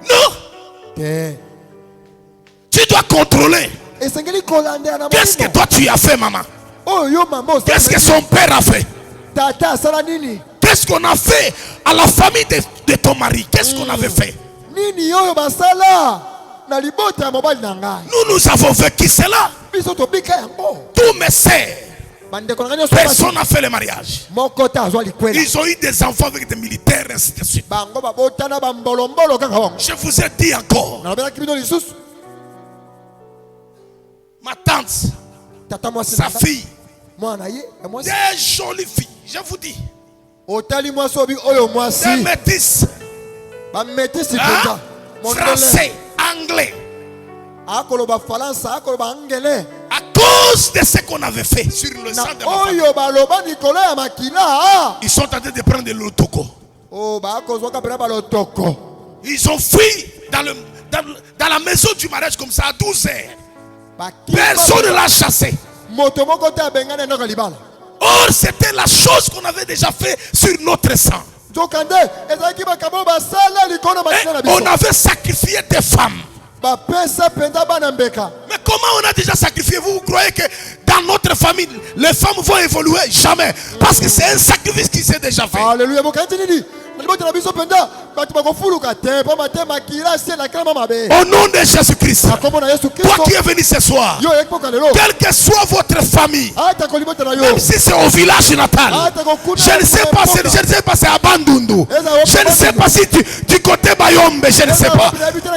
Non. Te. Tu dois contrôler. Esengeli kolanda na Qu'est-ce que toi tu as fait, maman? Oh yo maman. Qu'est-ce que son père a fait? Tata sala nini? Qu'est-ce qu'on a fait à la famille de ton mari? Qu'est-ce qu'on avait fait? Nini yo basala na libota mobali na ngai. Nous avons vécu cela. Biso to bika yango. Tous mes sœurs, Bande kolanga personne n'a fait le mariage. moko ta zwa likwela. Ils ont eu des enfants avec des militaires, ainsi de suite. Bango babotana bambolombolo kaka wango. Je vous ai dit encore, Na bela kibino lisusu. ma tante, Tata mwasi sa fille, mwana ye mwasi. des jolies filles, je vous dis, Otali mwasi obi oyo des mwasi. métisses, Ba metisi hein, peta. français, anglais, Akoloba falansa akoloba angele. à cause de ce qu'on avait fait sur le sang Na de ma famille. oyo baloba nikolo ya makila. Ils sont en train de prendre de l'otoko. Oh ba kozwa kapela balotoko. Ils ont fui dans la maison du mariage comme ça à 12 heures. Personne ne l'a chassé. Moto moko ta bengane no kalibala. Or, c'était la chose qu'on avait déjà fait sur notre sang. Jokande ezaki bakabo basala likona makila na Et on biso. avait sacrifié des femmes. Ba pesa penda bana mbeka. Mais comment on a déjà sacrifié? Vous croyez que dans notre famille, les femmes vont évoluer? Jamais. Parce que c'est un sacrifice qui s'est déjà fait. Alléluia. Mokanti nini? Libota na biso penda batu bakofuluka te pa mate makila se la kama mabe. Au nom de Jésus-Christ. Akombo na Yesu Toi Kristo. qui es venu ce soir, Yo ekpoka lelo. quelle que soit votre famille, Ata ko libota na yo. même si c'est au village natal, je ne sais pas, je ne sais pas, c'est à Bandundu, je ne sais pas si du côté Bayombe, je ne sais pas.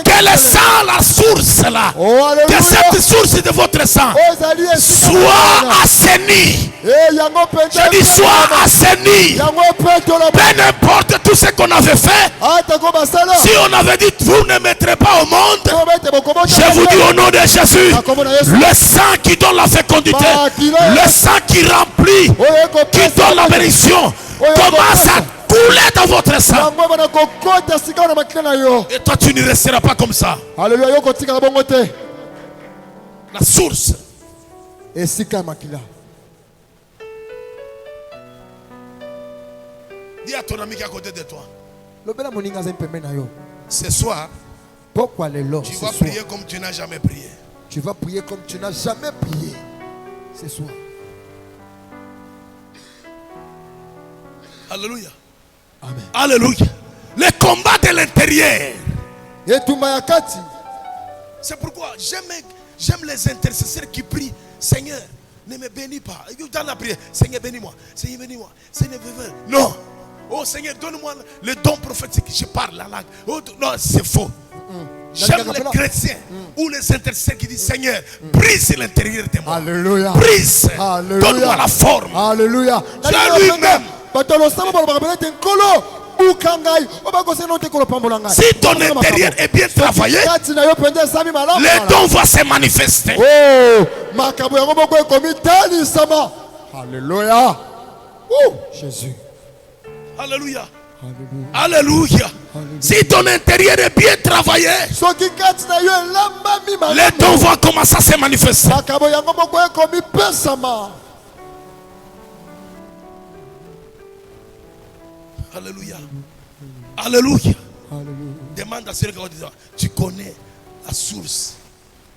Quelle est ça la source là? Oh Que alléluia. cette source de votre sang Ozali esika. soit assainie. Eh yango penda. Je dis soit assainie. Yango peto la. Peu importe tout ce qu'on avait fait, Ata ko basala. si on avait dit vous ne mettrez pas au monde, Ko bete bokobo. je vous dis au nom de Jésus, le sang qui donne la fécondité, le sang qui remplit, qui donne la bénédiction, commence à couler dans votre sang. Yango bana kokota sika na makila na yo. Et toi tu ne resteras pas comme ça. Alléluia yo kotika na bongo te. La source. Esika makila. Dis à ton ami qui est à côté de toi, Lobela moninga za mpembe na yo. ce soir, Pourquoi les lots tu ce vas soir? prier comme tu n'as jamais prié. Tu vas prier comme tu n'as jamais prié ce soir. Alléluia. Amen. Alléluia. Les combats de l'intérieur. Et tout mayakati. C'est pourquoi j'aime les intercesseurs qui prient. Seigneur, ne me bénis pas. Dans la prière, Seigneur, bénis-moi. Seigneur, bénis-moi. Seigneur, bénis-moi. Non. Oh Seigneur, donne-moi le don prophétique. Je parle la langue. Oh, non, c'est faux. J'aime les chrétiens ou les intercesseurs qui disent Seigneur, brise l'intérieur de moi. Alléluia. Brise. Alléluia. Donne-moi la forme. Alléluia. Dieu lui-même. Si ton intérieur est bien travaillé, les dons vont se manifester. Oh, makambo yango moko ekomi talisama. Alléluia. Oh, Jésus. Alléluia. Alléluia. Si ton intérieur est bien travaillé, Soki kati na yo elambami malamu. les dons vont commencer à se manifester. Makambo yango moko ekomi pesama. Alléluia. Alléluia. Demande à celui qui va dire, tu connais la source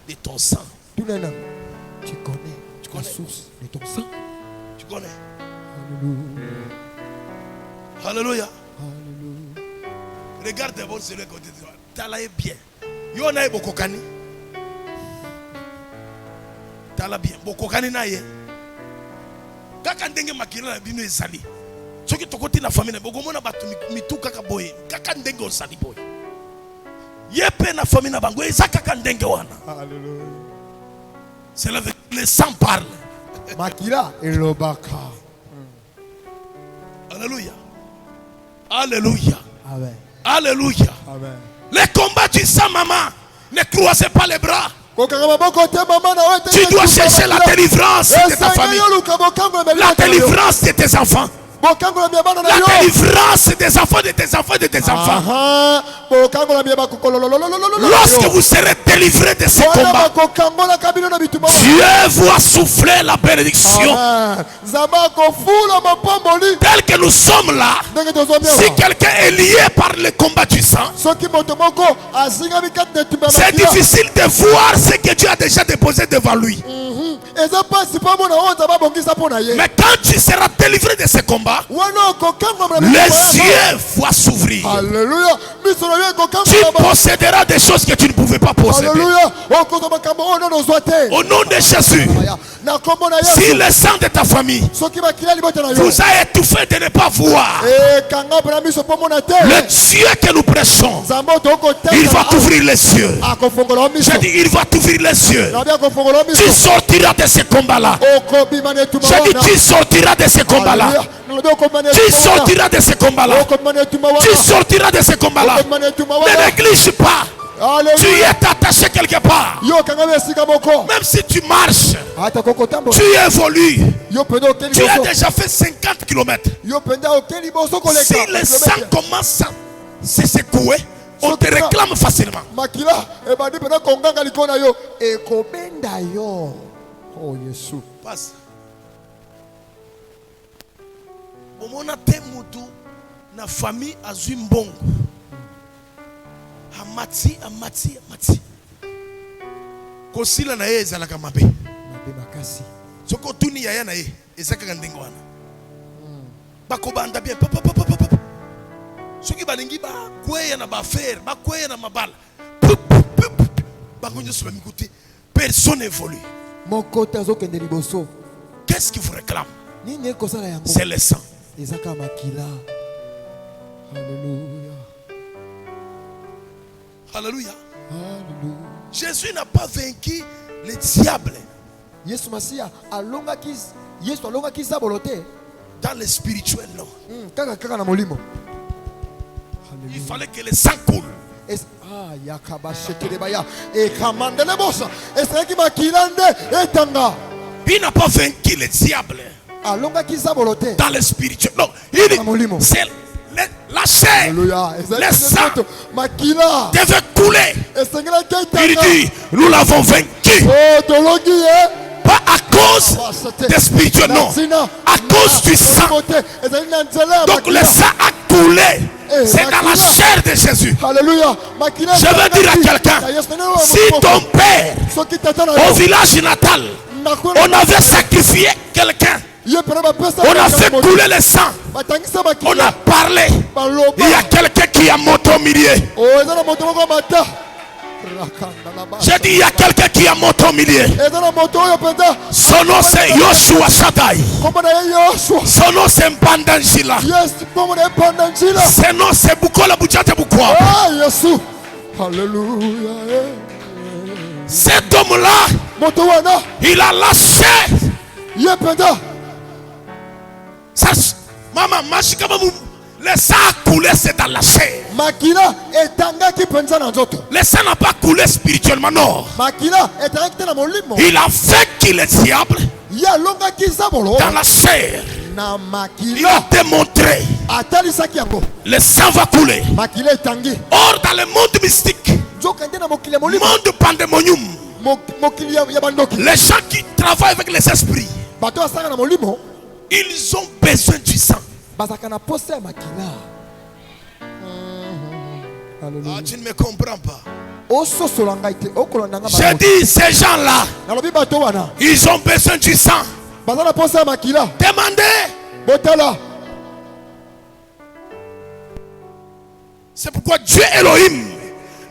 de ton sang. Tu connais la source de ton sang. Tu connais. Alléluia. Regarde d'abord celui qui va dire, Tala est bien. Yona est bokokani. Tala bien. Bokokani na ye. Kaka ndenge makila na bino ezali. Soki tokoti na famille na bokomona batu mitu kaka boye. Kaka ndenge osali boye. Yepe na famille na bango eza kaka ndenge wana. Alléluia. C'est là le sang parle. Makila elobaka. Alléluia. Alléluia. Amen. Alléluia. Amen. Les combats du sang, maman. Ne croisez pas les bras. kokanga maboko te mama na wewe Tu dois chercher la délivrance de ta famille. La délivrance de tes enfants. bokango na bana na La yo délivrance des enfants de tes enfants de tes enfants. aha bokango na bieba kokololololololo Lorsque vous serez délivrés de ces combats, kokango na kabino na bituma Dieu va souffler la bénédiction. zaba ko fula mapamboli Tel que nous sommes là, ndenge tozomia si quelqu'un est lié par le combat du sang, soki moto moko azinga mikate de tumba c'est difficile de voir ce que Dieu a déjà déposé devant lui. eza pasi pa mona o zaba bongisa pona ye Mais quand tu seras délivré de ce combat, wana kokango na les yeux vont s'ouvrir. Alléluia miso na yo kokango Tu posséderas des choses que tu ne pouvais pas posséder. Alléluia okozo makambo ono no zwate Au nom de Jésus, na kombo na si Yesu le sang de ta famille soki bakila libota na yo vous a étouffé de ne pas voir, kanga bana miso po mona te le Dieu que nous prêchons, zambo toko te il va t'ouvrir les yeux. akofongola miso J'ai dit, il va t'ouvrir les yeux. na bia kofongola miso Tu sortiras de ce combat-là. okobima ne tuma J'ai dit, wana tu sortiras de ce combat-là. Tu sortiras de ce combat-là. Tu sortiras de ce combat-là. Ne néglige pas. Tu y es attaché quelque part. yo kanga besika moko Même si tu marches, ata koko tambo tu évolues. yo penda okeli Tu as boso déjà fait 50 km. yo penda okeli boso koleka Si le sang commence à se secouer, on te réclame facilement. makila ebandi penda konganga likona yo ekobenda yo oh Yesu Passe. Omona te mutu na famille azwi mbongo. Amati. Kosila na ye ezalaka mabe. mabe makasi Soko tuni yaya na ye ezakaka ndenge wana. Bakobanda bien. Soki balingi bakweya na bafere, bakweya na mabala. Bango nyonso bamikuti. Personne n'évolue. moko te azokende liboso Qu'est-ce qui vous réclame? nini ekosala yango C'est le sang. ezaka makila Alléluia Alléluia. Alléluia Jésus n'a pas vaincu le diable Yesu Masia alongaki Yesu alongaki zabolo te dans le spirituel, non. kaka na molimo Il fallait que le sang coule. yakabashekelebaya ekamandele bosa esalaki makila nde etanga Il n'a pas vaincu le diable alongaki zabolo te dans le spirituel. Non, il dit, c'est la chair, Alléluia le sang makila devait couler. esengelaki Il etanga dit, nous l'avons vaincu. oh tolongi ye Pas à cause des spirituels, non. À cause du sang. Donc le sang a coulé. C'est dans la chair de Jésus. Alléluia. Je veux dire à quelqu'un, si ton père, au village natal, on avait sacrifié quelqu'un, on a fait couler le sang, on a parlé, il y a quelqu'un qui a monté au milieu. J'ai dit, il y a quelqu'un qui a monté au milieu. Son nom c'est Yoshua Shaddai. Son nom c'est Mbandanjila. Son nom c'est Bukola Bujate Bukwa. Alléluia. Cet homme-là, il a lâché. Ça, maman, le sang a coulé, c'est dans la chair. Makila etangaki penza na nzoto. Le sang n'a pas coulé spirituellement, non. Makila etangaki na molimo. Il a vaincu le diable Ya longaki zabolo dans la chair. na Il makila. a démontré. Atalisaki yango. Le sang va couler. Makila etangi. Or, dans le monde mystique, Nzokande na mokili ya molimo. monde pandémonium, Mokili ya bandoki. les gens qui travaillent avec les esprits, Bato asanga na molimo. ils ont besoin du sang. Bazaka na posa ya makila. Ah, tu ne me comprends pas. Ososola ngai te okolanda nga. J'ai dit, ces gens-là, Nalobi bato wana. ils ont besoin du sang. Baza na posa ya makila. Demandez. Botala. C'est pourquoi Dieu Elohim,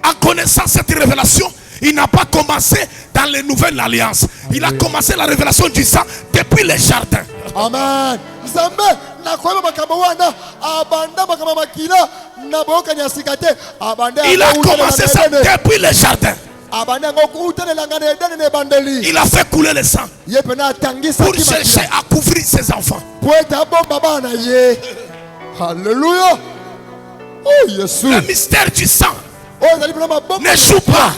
en connaissant cette révélation, il n'a pas commencé dans les nouvelles alliances. Il a commencé la révélation du sang depuis les jardins. Amen. Nzambe na koyeba makambo wana abanda makambo makila na boka nyasika te abanda. Il a commencé ça depuis les jardins. Abanda ngoku utelelanga ne dene ne bandeli. Il a fait couler le sang Ye pena tangisa pour ki chercher makila. à couvrir ses enfants. Poeta bomba bana ye. Alléluia. Oh Yesu. Le mystère du sang Oh zali pena mabomba. ne joue pas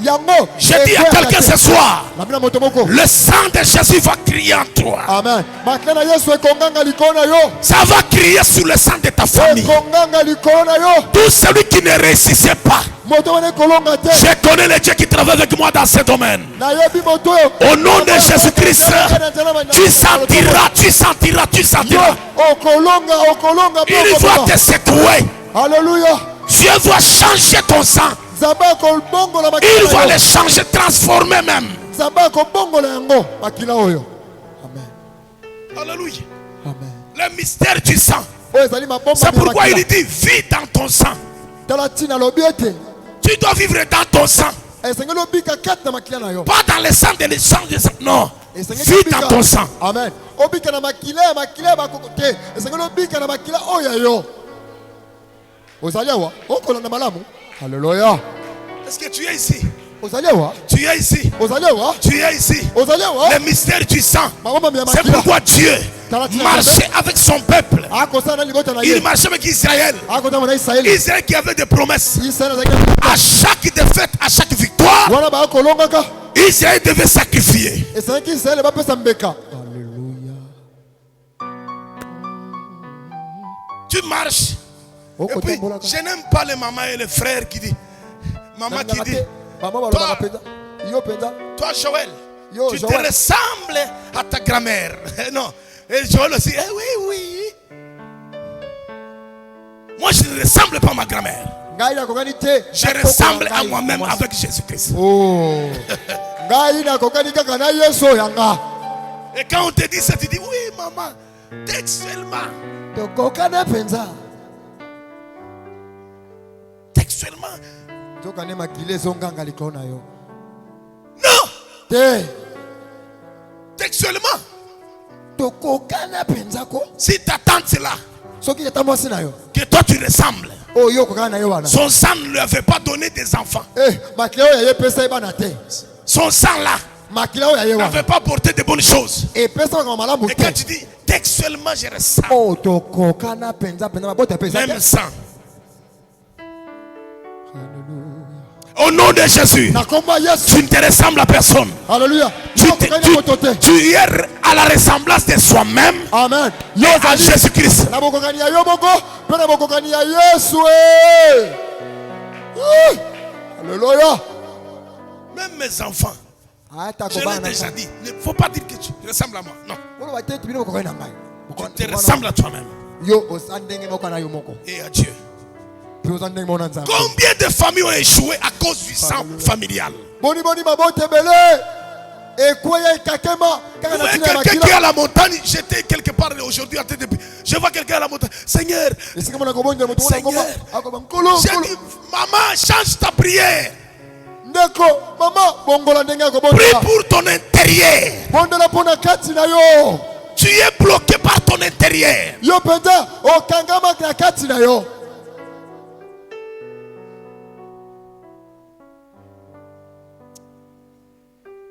yango Je dis à quelqu'un ce soir, Nabina moto moko. le sang de Jésus va crier en toi. Amen. Makila na Yesu ekonganga likolo na yo. Ça va crier sur le sang de ta famille. Ekonganga likolo na yo. Tout celui qui ne réussissait pas. Moto wana ekolonga te. Je connais les dieux qui travaillent avec moi dans ce domaine. Nayebi moto oyo. Au nom de Jésus-Christ, tu sentiras, tu sentiras, tu sentiras. Yo, okolonga Il va te secouer. Alléluia. Dieu va changer ton sang. Zaba kolbongo la Il makila. va le changer, transformer même. Zaba kolbongo la yango makila oyo. Amen. Alléluia. Amen. Le mystère du sang. Oyo ezali mabomba. C'est pourquoi il dit, vis dans ton sang. Tala tina lobi ete. Tu dois vivre dans ton sang. Esengeli obika kati na makila na yo. Pas dans le sang de le sang de sang. Non. Vis dans ton sang. Amen. Obika na makila bakokote. Esengeli obika na makila oyo yo. Ozali awa. Okolanda malamu. Alléluia. Est-ce que tu es ici? Ozali awa. Tu es ici. Ozali awa. Tu es ici. Ozali awa. Le mystère du sang. Mabomba ya C'est makila. pourquoi Dieu marchait avec son peuple. Akosana libota na Il ye. marchait avec Israël. Akotama na Israël. Israël qui avait des promesses. Israël azaki. À chaque défaite, à chaque victoire, Wana ba kolongaka. Israël devait sacrifier. Esengeli Israël ba pesa mbeka. Alléluia. Tu marches. Et puis, je n'aime pas les mamans et les frères qui disent. Maman qui dit, toi Joël, Yo, tu te Joël. ressembles à ta grand-mère. Non. Et Joël aussi, oui, oui. Moi, je ne ressemble pas à ma grand-mère. Je ressemble à moi-même avec Jésus-Christ. Oh. Et quand on te dit ça, tu dis, oui, maman, textuellement. Textuellement. Non. Textuellement. Si ta tante est là, que toi tu ressembles, son sang ne lui avait pas donné des enfants. Son sang là n'avait pas porté de bonnes choses. Et quand tu dis textuellement je ressemble, même sang. Au nom de Jésus, tu ne te ressembles à personne. Alléluia. Tu es à la ressemblance de soi-même. Amen. Et à Jésus-Christ. Alléluia. Même mes enfants, je l'ai déjà dit, il ne faut pas dire que tu ressembles à moi. Non. Tu te ressembles à toi-même et à Dieu. Combien de familles ont échoué à cause du sang familial? Vous voyez quelqu'un à la montagne, j'étais quelque part aujourd'hui à tête de... Je vois quelqu'un à la montagne. Seigneur, j'ai dit, maman, change ta prière. Prie pour ton intérieur. Tu es bloqué par ton intérieur.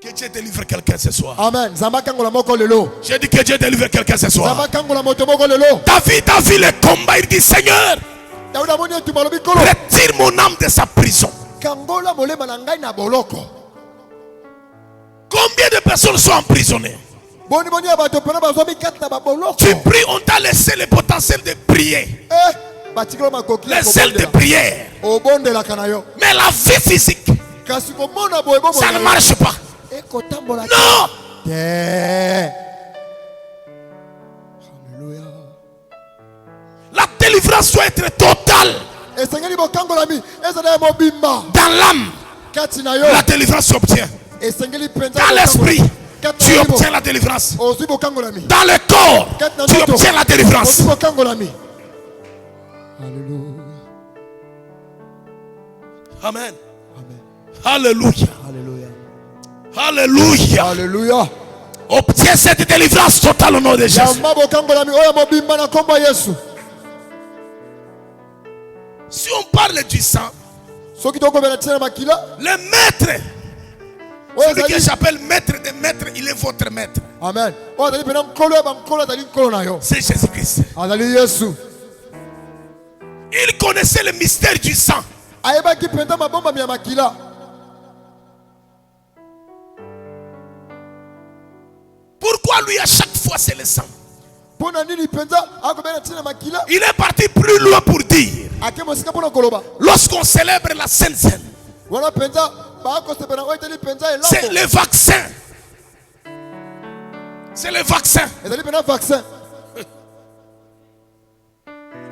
Que Dieu délivre quelqu'un ce soir. Amen. J'ai dit que Dieu délivre quelqu'un ce soir. David a vu le combat. Il dit, Seigneur, retire mon âme de sa prison. Combien de personnes sont emprisonnées? Tu pries, on t'a laissé le potentiel de prier, les ailes de prière, mais la vie physique, ça ne marche pas. Non. La délivrance doit être totale. Dans l'âme, la délivrance s'obtient. Dans l'esprit, tu obtiens la délivrance. Dans le corps, tu obtiens la délivrance. Amen. Alléluia. Alléluia. Alléluia. Obtiens cette délivrance totale au nom de Jésus. Si on parle du sang, le maître, celui que j'appelle maître des maîtres, il est votre maître. Amen. C'est Jésus-Christ. Il connaissait le mystère du sang. lui, à chaque fois, c'est le sang. Pona nini penza akobena tina makila Il est parti plus loin pour dire, ake mosika pona koloba lorsqu'on célèbre la Sainte Seine, wana penza ba ko sepena ko eteli penza c'est elako le vaccin. C'est le vaccin. ezali pena vaccin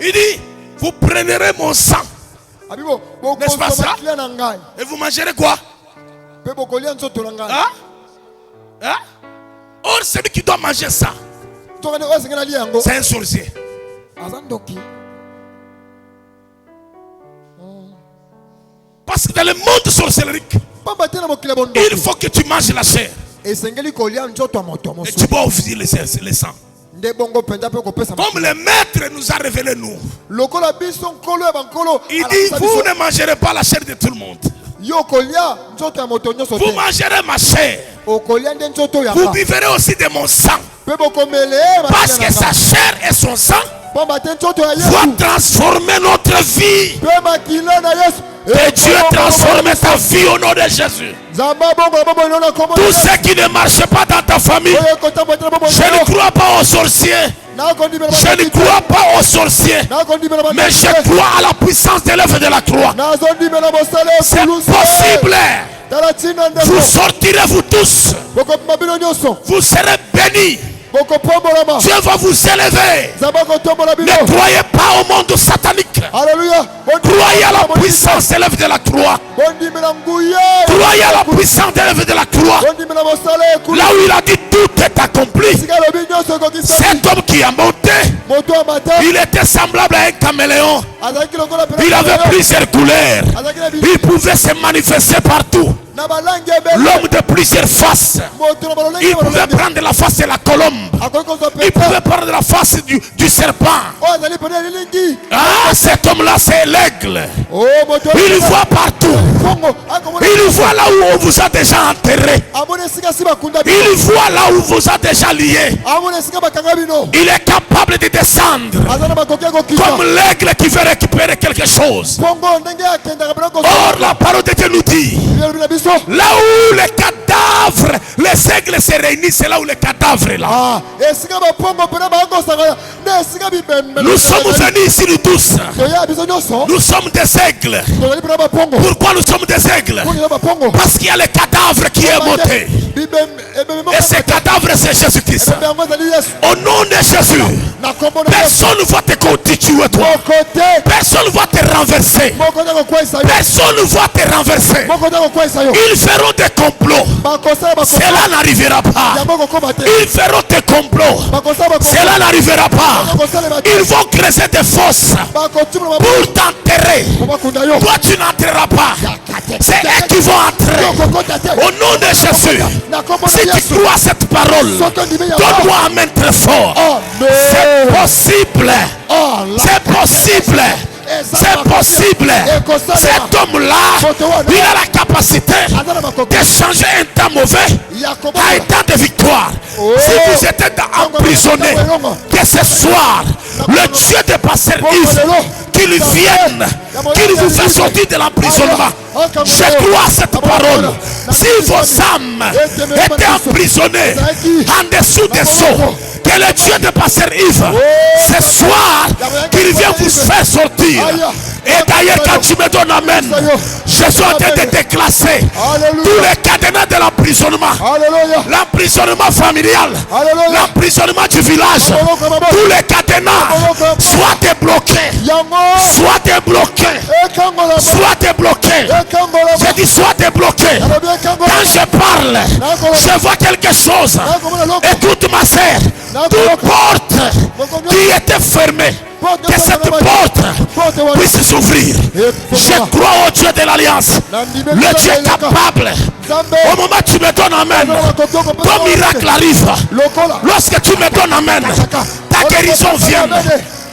Il dit, vous prendrez mon sang abibo N'est-ce pas ça? bokosoma na ngai et vous mangerez quoi? pe bokolia nzoto na ngai Hein? Hein? Or, celui qui doit manger ça, tokane oyo sengena lia yango c'est un sorcier. azandoki Parce que dans le monde sorcellerique, pamba te na mokili bondo il faut que tu manges la chair esengeli kolia nzoto ya moto et mosusu tu bois aussi le sang. nde bongo penza pe kopesa Comme le maître nous a révélé nous. lokola biso nkolo ya bankolo Il dit, vous ne mangerez pas la chair de tout le monde. yo kolia nzoto ya moto nyonso Vous te mangerez ma chair. okolia nde nzoto ya Vous nga vivrez aussi de mon sang. pe bokomele Parce que sa chair et son sang pamba te nzoto ya vont yesu transformer notre vie. pe makila na yesu Que Dieu transforme ta vie au nom de Jésus. nzamba bongo bongo inona kombo Tout ce qui ne marche pas dans ta famille, oyo kotambola bongo je ne crois pas aux sorciers. Je ne crois pas aux sorciers. Mais je crois à la puissance de l'œuvre de la croix. C'est possible. Vous sortirez vous tous. Vous serez bénis. Dieu va vous élever. Ne croyez pas au monde satanique. Croyez à la puissance de l'œuvre de la croix. Croyez à la puissance de l'œuvre de la croix. Là où il a dit tout est accompli. Cet homme qui a monté, il était semblable à un caméléon. Il avait plusieurs couleurs. Il pouvait se manifester partout. L'homme de plusieurs faces. Il pouvait prendre la face de la colombe. Il pouvait prendre la face du serpent. Ah, cet homme-là, c'est l'aigle. Il voit partout. Il voit là où on vous a déjà enterré. Il voit là où vous a déjà lié. Il est capable de descendre comme l'aigle qui veut récupérer quelque chose. Or, la parole de Dieu nous dit, là où les cadavres, les aigles se réunissent, c'est là où les cadavres est là. Nous sommes venus ici nous tous. Nous sommes des aigles. Pourquoi nous sommes des aigles? Parce qu'il y a les cadavres qui est monté. Et ces cadavres, c'est Jésus-Christ. Au nom de Jésus, personne ne va te constituer toi. Personne ne va te renverser. Personne ne va te renverser. Ils feront des complots. Cela n'arrivera pas. Ils feront des complots. Cela n'arrivera pas. Ils vont creuser des fosses pour t'enterrer. Toi, tu n'entreras pas. C'est eux qui vont entrer. Au nom de Jésus, si tu crois cette parole, donne-moi un amen très fort. C'est possible. C'est possible. C'est possible. Cet homme-là, il a la capacité de changer un temps mauvais à un temps de victoire. Si vous êtes emprisonné, que ce soir, le Dieu de Pasteur Yves, qu'il vienne, qu'il vous fait sortir de l'emprisonnement. Je crois à cette parole. Si vos âmes étaient emprisonnées en dessous des eaux, que le Dieu de Pasteur Yves, ce soir, qu'il vienne vous faire sortir. Et d'ailleurs, quand tu me donnes amen, je suis en train de déclasser tous les cadenas de l'emprisonnement, l'emprisonnement familial, l'emprisonnement du village, tous les cadenas soient débloqués, soient débloqués, soient débloqués. Je dis soient débloqués. Quand je parle, je vois quelque chose. Écoute ma sœur, toute porte qui était fermée, que cette porte puisse s'ouvrir. Je crois au Dieu de l'Alliance, le Dieu capable. Au moment où tu me donnes amen, ton miracle arrive. Lorsque tu me donnes amen, ta guérison vient.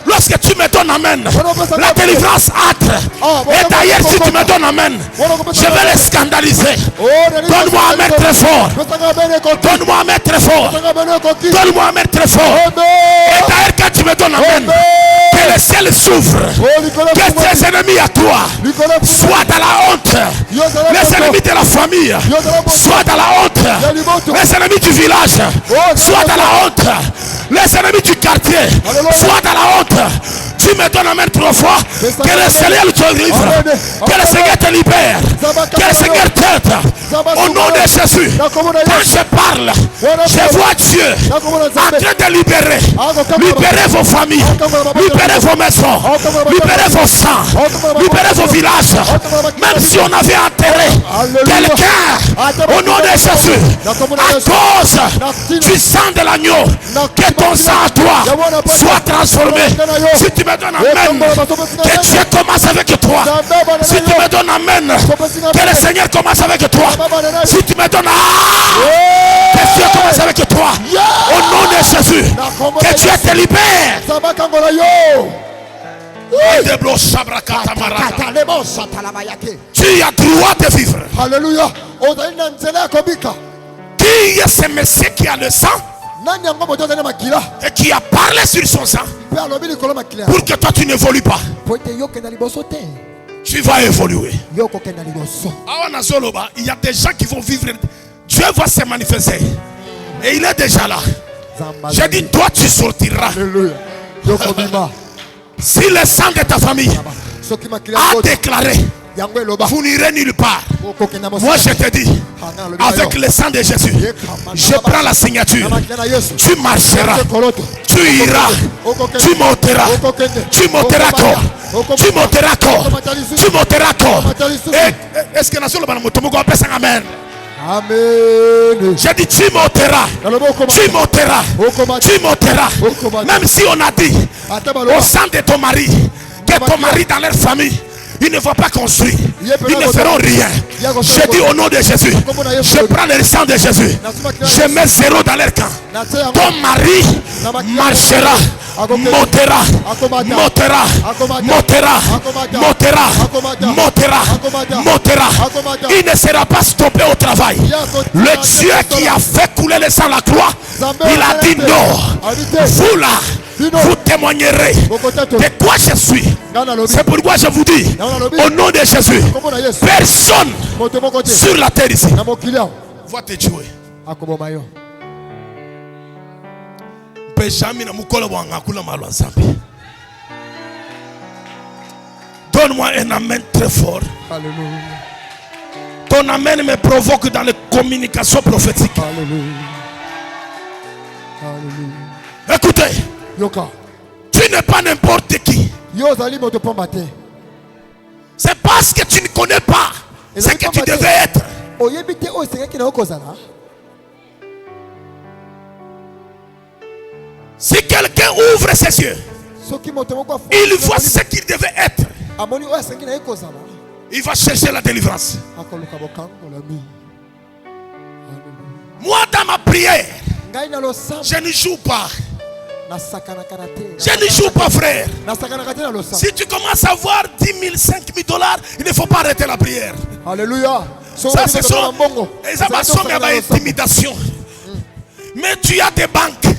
Lorsque tu me donnes amen, la délivrance entre. Et d'ailleurs, si tu me donnes amen, je vais les scandaliser. Donne-moi amen très fort. Donne-moi amen très fort. Donne-moi amen très fort. Et d'ailleurs, quand tu me donnes amen, que le ciel ciel s'ouvre. Que tes ennemis à toi soient dans la honte. Les ennemis de la famille soient dans la honte. Les ennemis du village soient dans la honte. Les ennemis du quartier soient dans la honte. Tu me donnes amen 3 fois. Que le Seigneur te livre. Que le Seigneur te libère. Que le Seigneur t'aide. Au nom de Jésus. Quand je parle, je vois Dieu en train de libérer. Libérez vos familles. Libérez vos maisons. Libérez vos sangs. Libérez vos villages. Même si on avait enterré quelqu'un, au nom de Jésus, à cause du sang de l'agneau, que ton sang à toi soit transformé. Si tu me donnes amen, que Dieu commence avec toi. Si tu me donnes amen, que le Seigneur commence avec toi. Si tu me donnes que Dieu commence avec toi. Au nom de Jésus, que Dieu te libère. Tu as droit de vivre. Alléluia. Qui est ce monsieur qui a le sang et qui a parlé sur son sang pour que toi tu n'évolues pas? Tu vas évoluer. Il y a des gens qui vont vivre. Dieu va se manifester. Et il est déjà là. J'ai dit, toi tu sortiras. Si le sang de ta famille a déclaré, vous n'irez nulle part. Moi je te dis, avec le sang de Jésus, je prends la signature. Tu marcheras, tu iras, tu monteras, tu monteras corps, tu monteras corps, tu monteras corps. Est-ce que Nation le Banamotomogo appelle ça amen? Amen. J'ai dit tu monteras, tu monteras, tu monteras. Même si on a dit au sang de ton mari, que ton mari dans leur famille, ils ne vont pas construire, ils ne feront rien. Je dis au nom de Jésus, je prends le sang de Jésus, je mets 0 dans leur camp. Ton mari marchera, montera, montera, montera, montera, montera, montera. Il ne sera pas stoppé au travail. Le Dieu qui a fait couler le sang à la croix, il a dit non. Vous là, vous témoignerez de quoi je suis. C'est pourquoi je vous dis, au nom de Jésus, personne sur la terre ici va te tuer. Donne-moi un amen très fort. Ton amen me provoque dans les communications prophétiques. Écoutez, tu n'es pas n'importe qui. C'est parce que tu ne connais pas ce que tu devais être. Si quelqu'un ouvre ses yeux, il voit ce qu'il devait être. Il va chercher la délivrance. Moi dans ma prière, je ne joue pas. Je ne joue pas, frère. Si tu commences à avoir 10 000, 5 000 $, il ne faut pas arrêter la prière. Alléluia. Ça, ce sont des intimidations. Mais tu as des banques.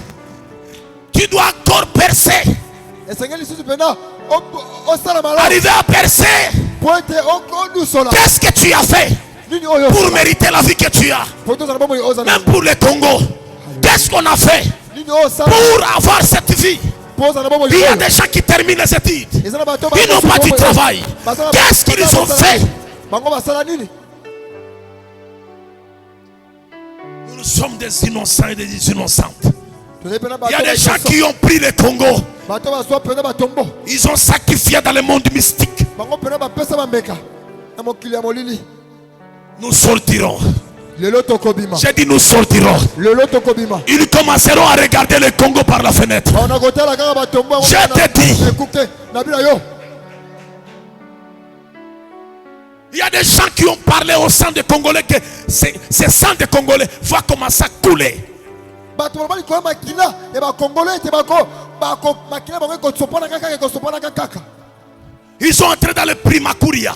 Tu dois encore percer. Arriver à percer. Qu'est-ce que tu as fait pour mériter la vie que tu as? Même pour le Congo, qu'est-ce qu'on a fait pour avoir cette vie? Il y a des gens qui terminent les études, ils n'ont pas du travail. Qu'est-ce qu'ils ont fait? Nous sommes des innocents et des innocentes. Il y a des gens qui ont pris le Congo, ils ont sacrifié dans le monde mystique. Nous sortirons. J'ai dit nous sortirons. Ils commenceront à regarder le Congo par la fenêtre. Je te dis, il y a des gens qui ont parlé au sang des Congolais que ce sang des Congolais va commencer à couler. Ils sont entrés dans le Primakuria.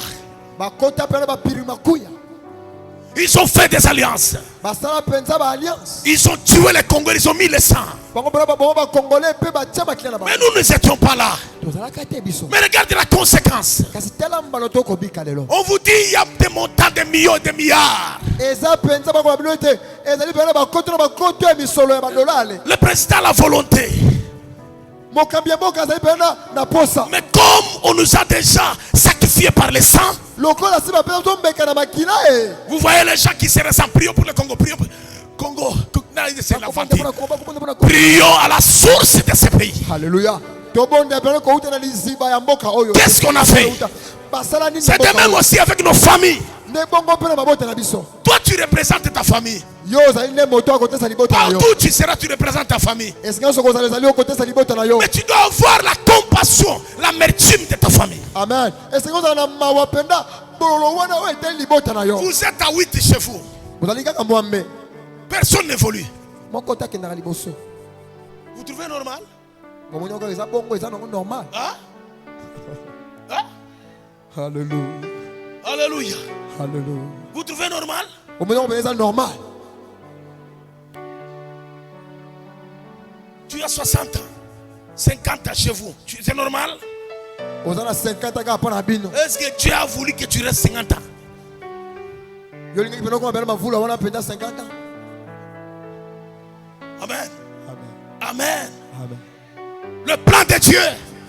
Ils ont fait des alliances. basala penza ba alliance Ils ont tué les Congolais, ils ont mis le sang. bango mpona bango bacongolais mpe batia bakila na Mais bango nous n'étions pas là. tozalaka te biso Mais regardez la conséquence. kasi tala mbala tokobika lelo On vous dit il y a des montants, des millions, des milliards. eza penza bakoba bino ete ezali pena bakoto na bakoto ya misolo ya badolale Le président a la volonté. mokambi ya mboka azali pena na posa Mais comme on nous a déjà sacrifiés par le sang, lokola si bapena tombeka na makila e vous voyez les gens qui se ressentent. Prions pour le Congo. Prions pour Congo. Non, c'est l'aventure. Prions à la source de ce pays. Alléluia. Tobonde pena kouta na liziba ya mboka oyo. Qu'est-ce qu'on a fait? Basala nini C'est de même aussi avec nos familles. ne bongo pena mabota na biso. Toi, tu représentes ta famille. Yo zali ne moto akotesa libota na yo. Partout tu seras, tu représentes ta famille. Est-ce que soko zali okotesa libota na yo? Mais tu dois avoir la compassion, l'amertume de ta famille. Amen. Est-ce que zali na mawa penda bololo wana o eteli libota na yo? Vous êtes à 8 chez vous. Bozali kaka mwambe. Personne n'évolue. Moko ta kendaka liboso. Vous trouvez normal? Ngomoni oka eza bongo eza nango normal. Hein? Hein? Alléluia. Alléluia. Alléluia. Vous trouvez normal? Ngomoni oka eza normal. Tu as 60 ans, 50 ans chez vous. C'est normal? Ozana 50 kaka pa na bino. Est-ce que Dieu a voulu que tu restes 50 ans? Yo lingi pena ko bela mavula wana penda 50 ans. Amen. Amen. Amen. Amen. Le plan de Dieu,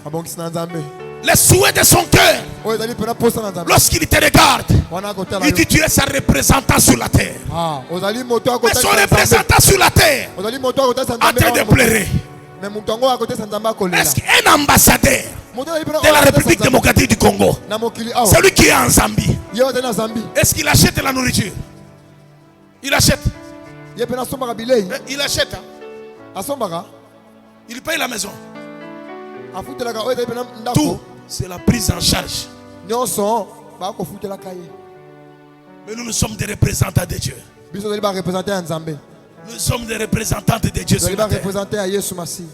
Abongisi na Nzambe. les souhaits de son cœur, O ezali pena posa na Nzambe. lorsqu'il te regarde, Wana kotala il yo. dit tu es sa représentant sur la terre. Ah, ozali moto Mais son akotala Nzambe. représentant sur la terre, Ozali moto akotala en train de Nzambe. pleurer. Mais moto ngo akotala Nzambe akolela. Est-ce qu'un ambassadeur Moto ali pena de la République démocratique du Congo, na mokili awa. celui qui est en Zambie, Yo ozali na Zambie. est-ce qu'il achète la nourriture? Il achète. Ye pena sombaka bilei. Il achète. Hein? Asombaka. Il paye la maison. Afutelaka o ezali pena Tout, ndako. c'est la prise en charge. Nyonso bakofutelaka ye. Mais nous sommes des représentants de Dieu. Biso ozali ba représenter ya Nzambe. Nous sommes des représentants de Dieu sur Ozali la ba terre. représenter ya Yesu Masi.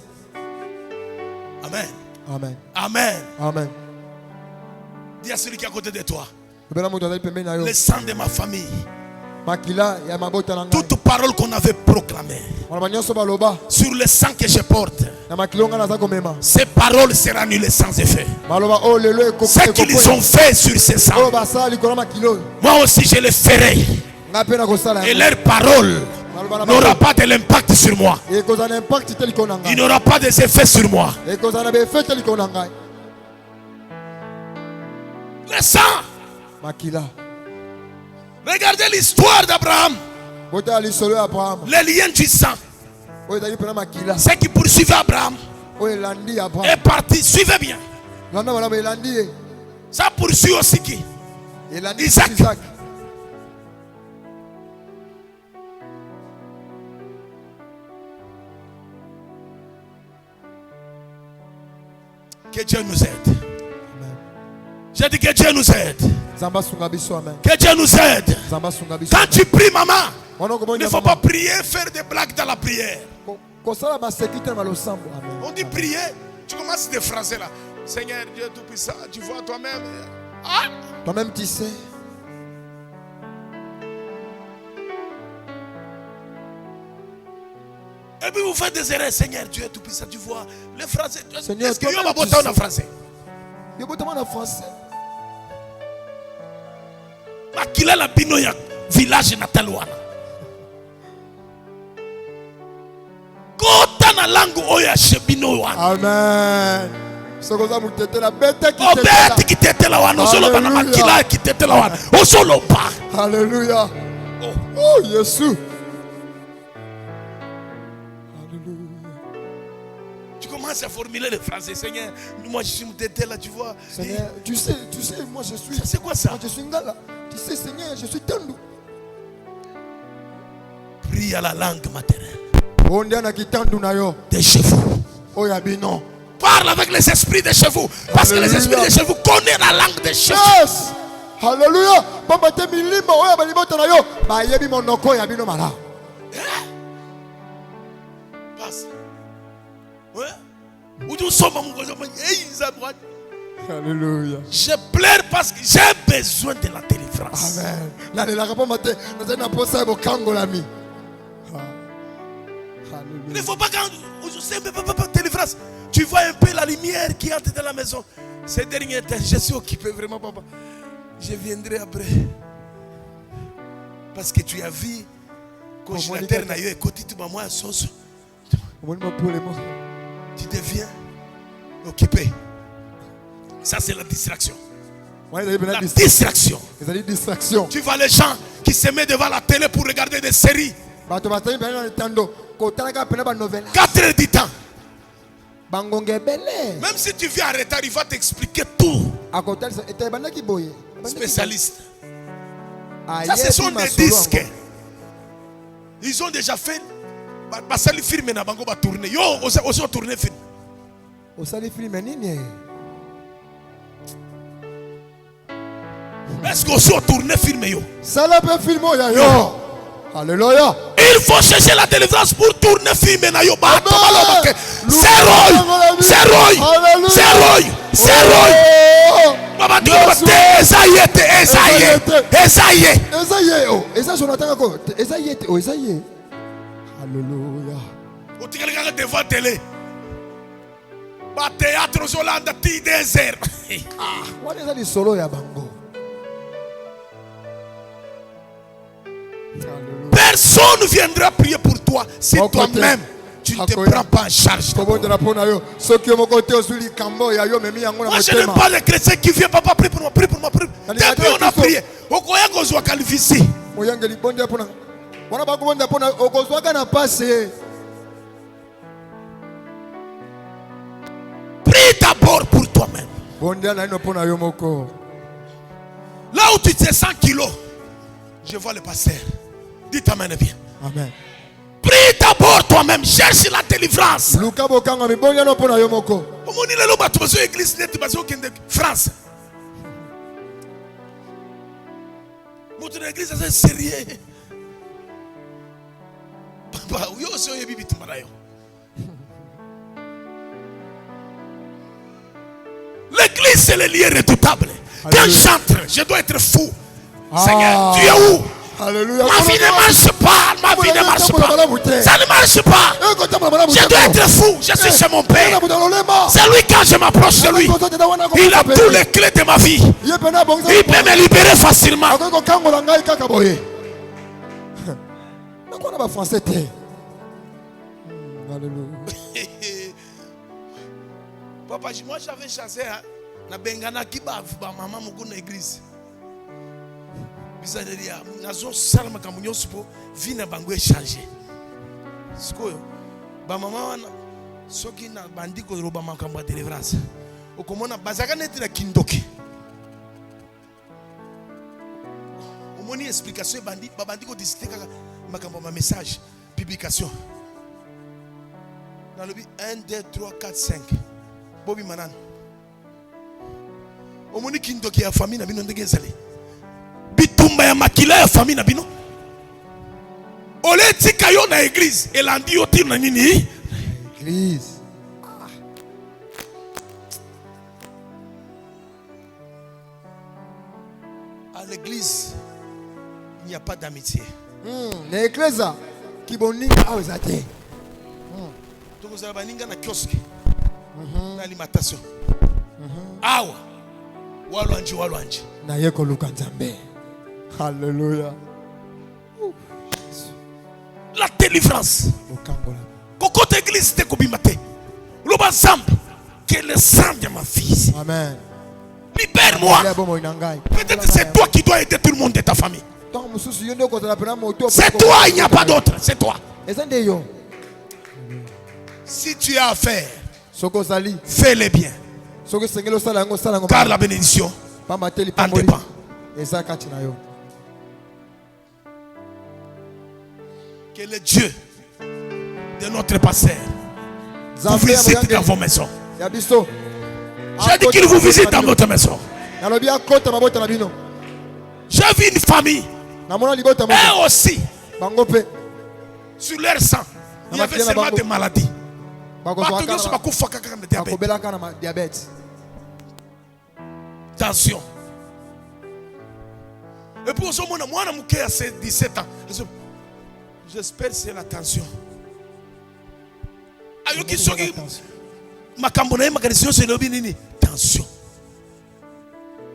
Amen. Amen. Amen. Amen. Dis à celui qui est à côté de toi, Bela moto azali pembeni na yo. le sang de ma famille, Makila ya mabota na ngai. toute parole qu'on avait proclamée Wana nyonso baloba. sur le sang que je porte, Na makilo nga naza komema. ces paroles seront annulées sans effet. Maloba o lelo Ce qu'ils ont fait sur ce Oh sang, basala likolo makilo. moi aussi je le ferai. Nga pena kosala. Et leur parole n'aura pas de l'impact sur moi. Et kozana impact tel qu'on a. Il n'aura pas des effets sur moi. Et kozana be fait tel qu'on a. Le sang. Makila. Regardez l'histoire d'Abraham. Bota lisolo Abraham. Les liens du sang. O ezali pena makila. Ce qui poursuivait Abraham O elandi Abraham. est parti. Suivez bien. Landa bana be elandi ye. Ça poursuit aussi qui? Elandi Isaac. Isaac. Que Dieu nous aide. Amen. J'ai dit que Dieu nous aide. Zamba sunga biso amen. Que Dieu nous aide. Zamba sunga biso. Quand tu pries, maman, Wana il komoni ne faut pas prier, faire des blagues dans la prière. kosala ba sécurité na losambo amen. On dit prier, tu commences des phrases là. Seigneur Dieu Tout-Puissant, tu vois toi-même. Ah! Toi-même tu sais. Et puis vous faites des erreurs, Seigneur Dieu Tout-Puissant, tu vois. Les phrases. Seigneur, Est-ce qu'il y a toi-même, un tu bouton sais. en français? Yo botama na français. Makila la bino ya village natal wana. Kota na langue oya shebino wana. Amen. Sokoza mutete la bete ki Obeti ki tetela wana. Osoloba na Alléluia. makila ki tetela wana. Osoloba. Alléluia. Oh. Oh Jésus. Alléluia. Tu commences à formuler les phrases. Seigneur, moi je suis mutete là, tu vois. Seigneur, tu sais, moi je suis. C'est quoi ça? Moi je suis Ngala. Tu sais, Seigneur, je suis Tendu. Prie à la langue maternelle Ondia na kitandu na yo. de chez vous. Oya bino. Parle avec les esprits de chez vous. Parce que les Alléluia. esprits de chez vous connaissent la langue de chez vous. Yes. Alléluia. Pamba te milima oya balibota na yo. Ba yebi monoko ya bino mala. Passe. Ouais. Ou tu sommes mon gosse, hey, ça droite. Alléluia. Je pleure parce que j'ai besoin de la délivrance. Amen. Nalelaka mpo mate nazali na posa ya bokangolami. Il ne faut pas quand je sais pas délivrance. Tu vois un peu la lumière qui entre dans la maison. Ces derniers temps, je suis occupé vraiment, papa. Je viendrai après. Parce que tu as vu congélateur na yo écoute tout ba moi sauce. Tu deviens occupé. Ça c'est la distraction. La distraction. Distraction. Tu vois les gens qui se mettent devant la télé pour regarder des séries. 4 heures du temps. Même si tu viens en retard, il va t'expliquer tout. Spécialiste. Ça, ce sont des disques. Ils ont déjà fait. Basali film na bango ba tourner. Yo, aussi tourner film. Osali film nini? Est-ce que aussi tourner film yo? Ça la peut film yo. Alléluia. Il faut chercher la délivrance pour tourner film na yo. C'est Roy. Baba tu vas Esaïe. Alléluia. O tu regardes devant télé. Ba théâtre Zolanda ti désert. Ah, what is that solo ya bango? Personne ne viendra prier pour toi si toi-même tu ne te prends pas en charge. Moi je n'aime pas les chrétiens qui viennent, papa, prie pour moi. Depuis on a prié. Prie d'abord pour toi-même. Là où tu te sens kilos, je vois le pasteur. Dites amen bien. Amen. Prie d'abord toi-même, cherche la délivrance. France. Votre église est sérieux. Papa, oui, aussi, on est bibi tumarayo. L'église, c'est le lieu redoutable. Quand j'entre, je dois être fou. Seigneur, tu es où? Alléluia. Ma vie ne marche pas. Ma vie ne marche pas. Ça ne marche pas. Je dois être fou. Je suis chez mon père. C'est lui quand je m'approche de lui. Il a tous les clés de ma vie. Il peut me libérer facilement. Papa, moi j'avais chassé na bengana kiba maman mugo na église. Bizaderia nazo salama kamunyo supo vina bango échanger. Sikoyo ba maman wana soki na bandiko roba makambo de délivrance. Okomona bazaka neti na kindoki. Omoni explication bandi ba bandiko discuter kaka makambo ma message publication. Dans le 1 2 3 4 5 Bobby Manan. Omoni kindoki ya famille na bino ndenge ezali. Bitumba ya makila ya famille na bino. Ole tika yo na église elandi yo ti na nini? Église. À l'église, il n'y a pas d'amitié. L'église qui boninga awezate. Donc vous avez baninga na kiosque. Na alimentation. Awa. Walwanji. Na yeko luka nzambe. Alléluia. La délivrance. Cocotte église te kobimate. Loba zambe. Que le sang de ma fille. Amen. Libère-moi. Peut-être c'est toi qui dois aider tout le monde de ta famille. C'est toi, il n'y a pas d'autre. C'est toi. Si tu as affaire, fais-le bien. Car la bénédiction en dépend. Que le Dieu de notre pasteur vous visite dans vos maisons. J'ai dit qu'il vous visite dans votre maison. J'ai vu une famille. Et aussi, sur leur sang, il y avait seulement des maladies. Tension. Et puis, moi, je suis 17 ans. J'espère que c'est la tension. Ayoki soki makambo na ye makanisi nyonso elobi nini tension.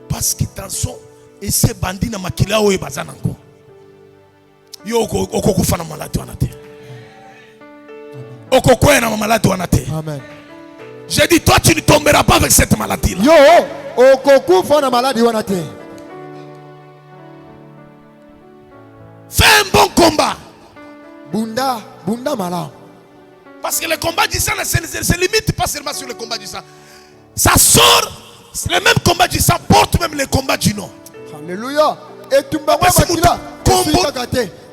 Parce que tension ese bandi na makila oyo baza nango. Yo okokufa na maladi wana te. Okokoya na maladi wana te. Amen. J'ai dit toi tu ne tomberas pas avec cette maladie là. Yo okokufa na maladi wana te. Fais un bon combat. Bunda mala. Parce que le combat du sang ne se limite pas seulement sur le combat du sang. Ça sort, le même combat du sang porte même le combat du nom. Alléluia. Et tu m'as makila.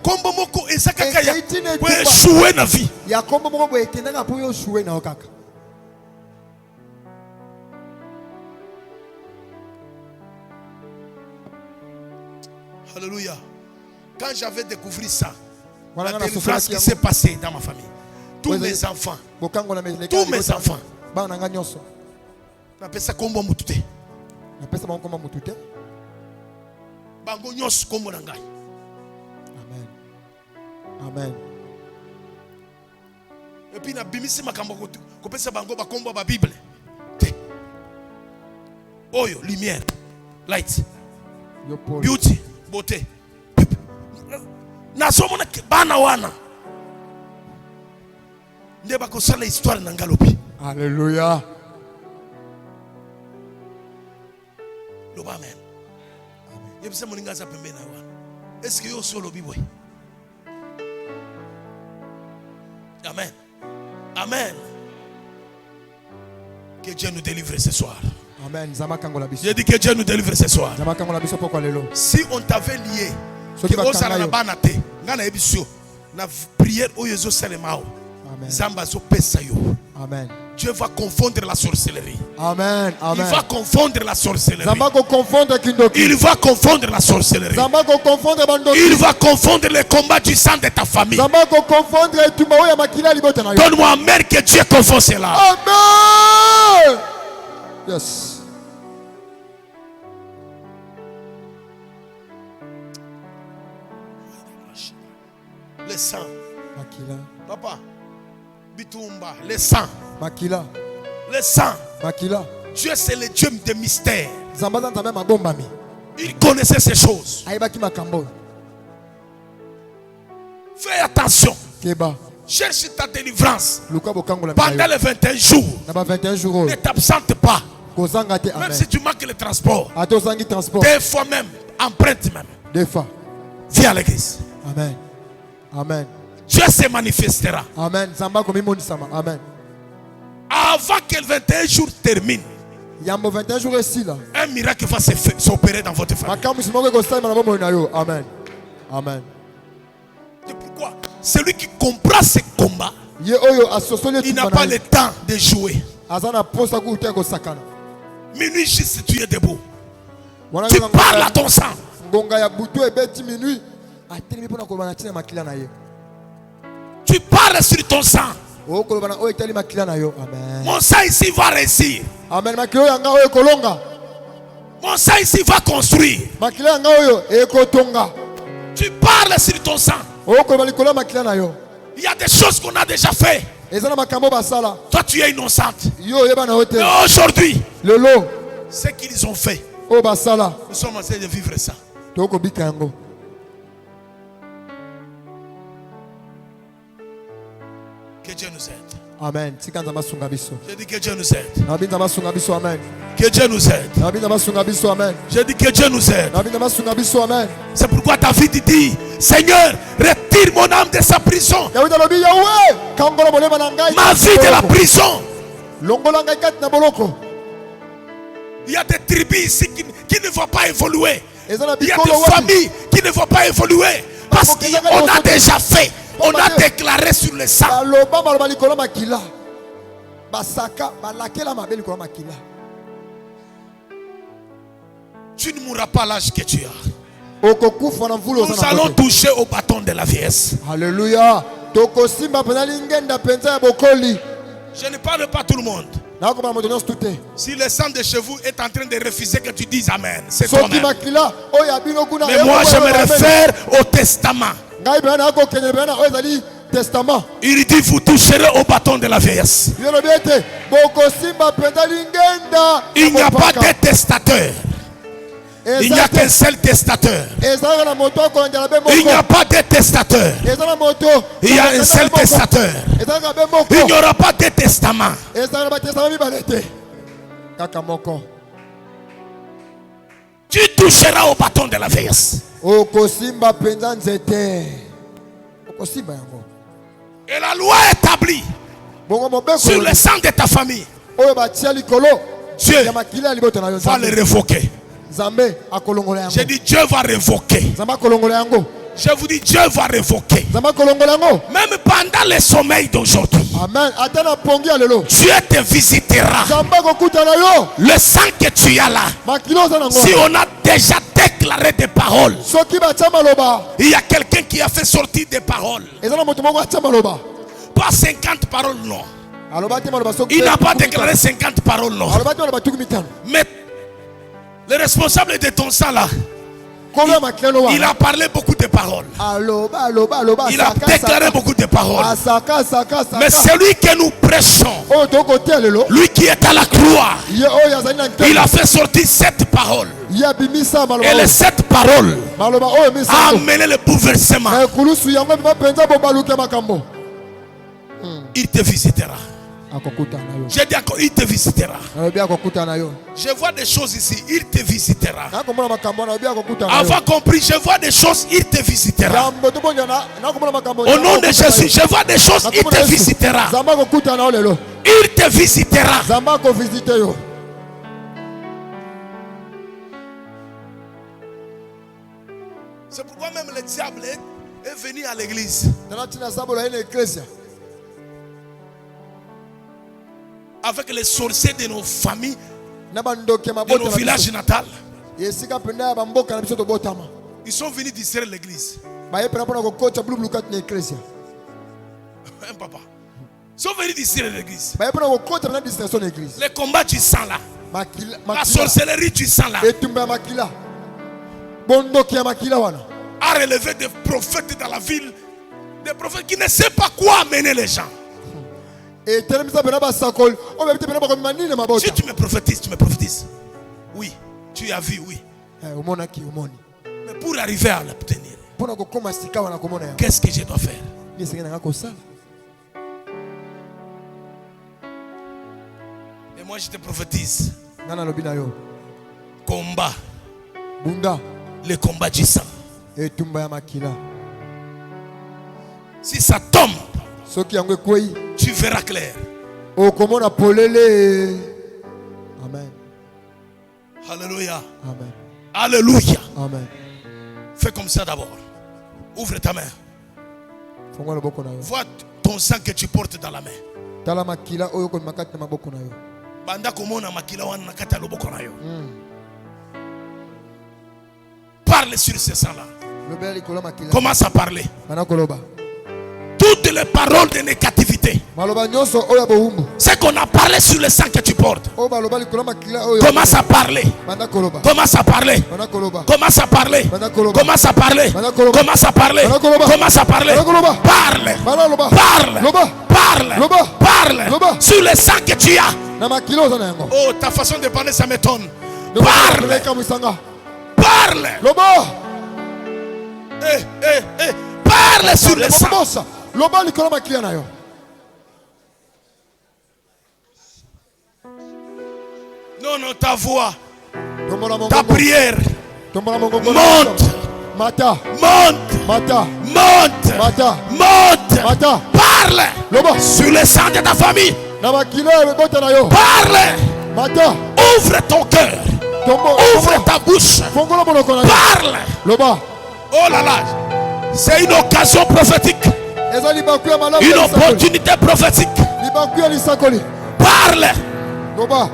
Kombo moko ezakaka ya échouer na vie. Ya kombo moko ekendaka po yo échouer na okaka. Alléluia. Quand j'avais découvert ça, la délivrance qui s'est passée dans ma famille, tous mes enfants, n'appelle ça kombo mutute. N'appelle ça kombo mutute. Bango nyos kombo nangai. Amen. Amen. Et puis na bimisi makambo ko pesa bango ba kombo ba Bible. Oyo lumière, light, beauty, beauté. Na somona bana wana. Ndeba ko sala histoire na ngalopi. Alléluia. Loba amen. Yebisa moninga za pembe na wana. Est-ce que yo solo biboy? Amen. Amen. Que Dieu nous délivre ce soir. Amen. J'ai dit que Dieu nous délivre ce soir. Si on t'avait lié, que osala na banate, ngana ebisio, na prière oyezo salemao. Zamba zo pesa yo. Amen. Dieu va confondre la sorcellerie. Amen. Amen. Il va confondre la sorcellerie. Il va confondre la sorcellerie. Il va confondre les combats du sang de ta famille. Donne-moi amen que Dieu confond cela. Amen. Yes. Le sang. Makila. Papa. Bitumba. Le sang. Makila. Le sang. Makila. Dieu c'est le Dieu de mystère. Il Il connaissait ces choses. Fais attention. Cherche ta délivrance. Pendant les 21 jours. Ne t'absente pas. Même si tu manques le transport. Des fois même. Emprunte même. Des fois. Viens à l'église. Amen. Amen. Dieu se manifestera. Amen. Amen. Avant que le 21 jours termine. Un miracle va s'opérer dans votre famille. Amen. Amen. Et pourquoi? Celui qui comprend ce combat, il n'a pas le temps de jouer. Minuit juste tu es debout. Tu parles à ton sang. Tu parles sur ton sang. Mon sang ici va réussir. Mon sang ici va construire. Tu parles sur ton sang. Il y a des choses qu'on a déjà fait. Toi tu es innocente. Mais aujourd'hui, ce qu'ils ont fait, nous sommes en train de vivre ça. Que Dieu nous aide. Amen. Je dis que Dieu nous aide. Amen. Que Dieu nous aide. Amen. Je dis que Dieu nous aide. Amen. C'est pourquoi David dit, Seigneur, retire mon âme de sa prison. Ma vie de la prison. Il y a des tribus ici qui ne vont pas évoluer. Il y a des familles qui ne vont pas évoluer. Parce qu'on a déjà fait. On a déclaré sur le sang. Tu ne mourras pas à l'âge que tu as. Nous allons toucher au bâton de la vieillesse. Alléluia. Je ne parle pas à tout le monde. nakomona moto nyonso tute Si le sang de chez vous est en train de refuser que tu dises Amen, c'est soki toi-même. makila oyo abino kuna Mais moi, je me réfère au testament. ngai mpena nakokende mpena oyo ezali testament Il dit, vous toucherez au bâton de la vieillesse. yolobi ete bokosimba mpenza lingenda Il n'y a pas de testateur. Il n'y a qu'un seul testateur. ezalaka na moto akolandela be Il n'y a moko pas de testateur. eza na moto Il y a un seul testateur. ezalaka be moko Il n'y aura pas de testament. ezalaka na batestament mibale te kaka moko Tu toucheras au bâton de la vieillesse. okosimba mpenza nzete okosimba yango Et la loi établie bongo mobeko sur le sang de ta famille, oyo batia likolo Dieu ya makila ya liboto na yo va le révoquer. nzambe akolongola yango J'ai dit Dieu va révoquer. nzambe akolongola yango Je vous dis Dieu va révoquer. nzambe akolongola yango Même pendant le sommeil d'aujourd'hui, amen ata na pongi ya lelo Dieu te visitera. nzambe akokuta na yo Le sang que tu as là, makila oza nango si on a déjà déclaré des paroles, soki batia maloba il y a quelqu'un qui a fait sortir des paroles. eza na moto moko atia maloba Pas 50 paroles, non. aloba te maloba soki Il n'a pas déclaré 50 paroles, non. aloba te maloba tuku mitano Mais le responsable de ton sang là, kolo ya makila no il wana a parlé beaucoup de paroles. aloba Il a déclaré beaucoup de paroles. asaka Mais celui que nous prêchons, oyo tokotia lelo lui qui est à la croix, ye oyo azali na il ntelo a fait sortir 7 paroles. ye abimisa Et les 7 paroles maloba oyo a misango amené le bouleversement. ekulusu yango epema mpenza bobaluke makambo Il te visitera. akokutana na yo J'ai dit encore, il te visitera. alobi akokutana na yo Je vois des choses ici, il te visitera. nakomona makambo wana alobi akokutana na yo Avoir compris, je vois des choses, il te visitera. yambo tobonjana nakomona makambo Au nom de Jésus, je vois des choses, il te visitera. nzambe akokutana na yo lelo Il te visitera. nzambe akovisite yo C'est pourquoi même le diable est venu à l'église tana ntina sabolo aye na eklesia avec les sorciers de nos familles, na bandoki ya de mabota nos na villages biso natals. esika mpenza ya bamboka na biso tobotama Ils sont venus distraire l'église. baye mpena mpona kokotya bulubulu kati na eklesia Hein, papa? Ils sont venus distraire l'église. baye mpona kokotya mpena distraction na eglise Les combats du sang là, makila la sorcellerie du sang là, etumba ya makila bondoki ya makila wana a relevé des prophètes dans la ville, des prophètes qui ne savent pas quoi amener les gens. etelemisa mpena basakoli oyo bayebi te mpena bakomema nini na Si mabota tu me prophétises, tu me prophétises. Oui, tu as vu, oui. omonaki omoni Mais pour arriver à l'obtenir, mpona kokóma sika wana komona yango qu'est-ce que je dois faire? ni esengeli nanga kosala Et moi, je te prophétise. nga nalobi na yo Combat, bunda le combat du sang. etumba ya makila Si ça tombe, soki yango ekwei tu verras clair. okomona polele amen Alléluia. amen Alléluia. amen Fais comme ça d'abord. Ouvre ta main. fongola loboko na yo Vois ton sang que tu portes dans la main. tala makila oyo okomema kati na maboko na yo Banda komona makila wana na kati ya loboko na yo. Parle sur ce sang-là. lobela likolo ya makila Commence à parler. bana koloba Toutes les paroles de négativité. maloba nyonso oyo ya bowumbu C'est qu'on a parlé sur le sang que tu portes. oyo baloba likolo ya makila oyo Commence à parler. banda koloba Commence à parler. bana koloba Commence à parler. bana koloba Commence à parler. Bana koloba. Commence à parler. Bana koloba. Commence à parler. Bana koloba. Parle. bana loba Parle. loba Parle. Loba. Parle. Loba. Sur le sang que tu as. na makila oza na yango Oh, ta façon de parler, ça m'étonne. Parle. ekamwisanga Parle. loba Parle sur le sang. bosa loba likolo ya makila na yo Non, non, ta voix, tombola ta mongongo prière. tombola mongongo Monte. mata Monte. mata Monte. mata Monte. mata Parle. loba Sur le sang de ta famille. na makila ya bebota na yo Parle. mata Ouvre ton cœur. tombo Ouvre ta bouche. fongola monoko na yo Parle. loba Oh là là. C'est une occasion prophétique. eza libaku ya malamu Une ya lisakoli. opportunité prophétique. libaku ya lisakoli Parle. loba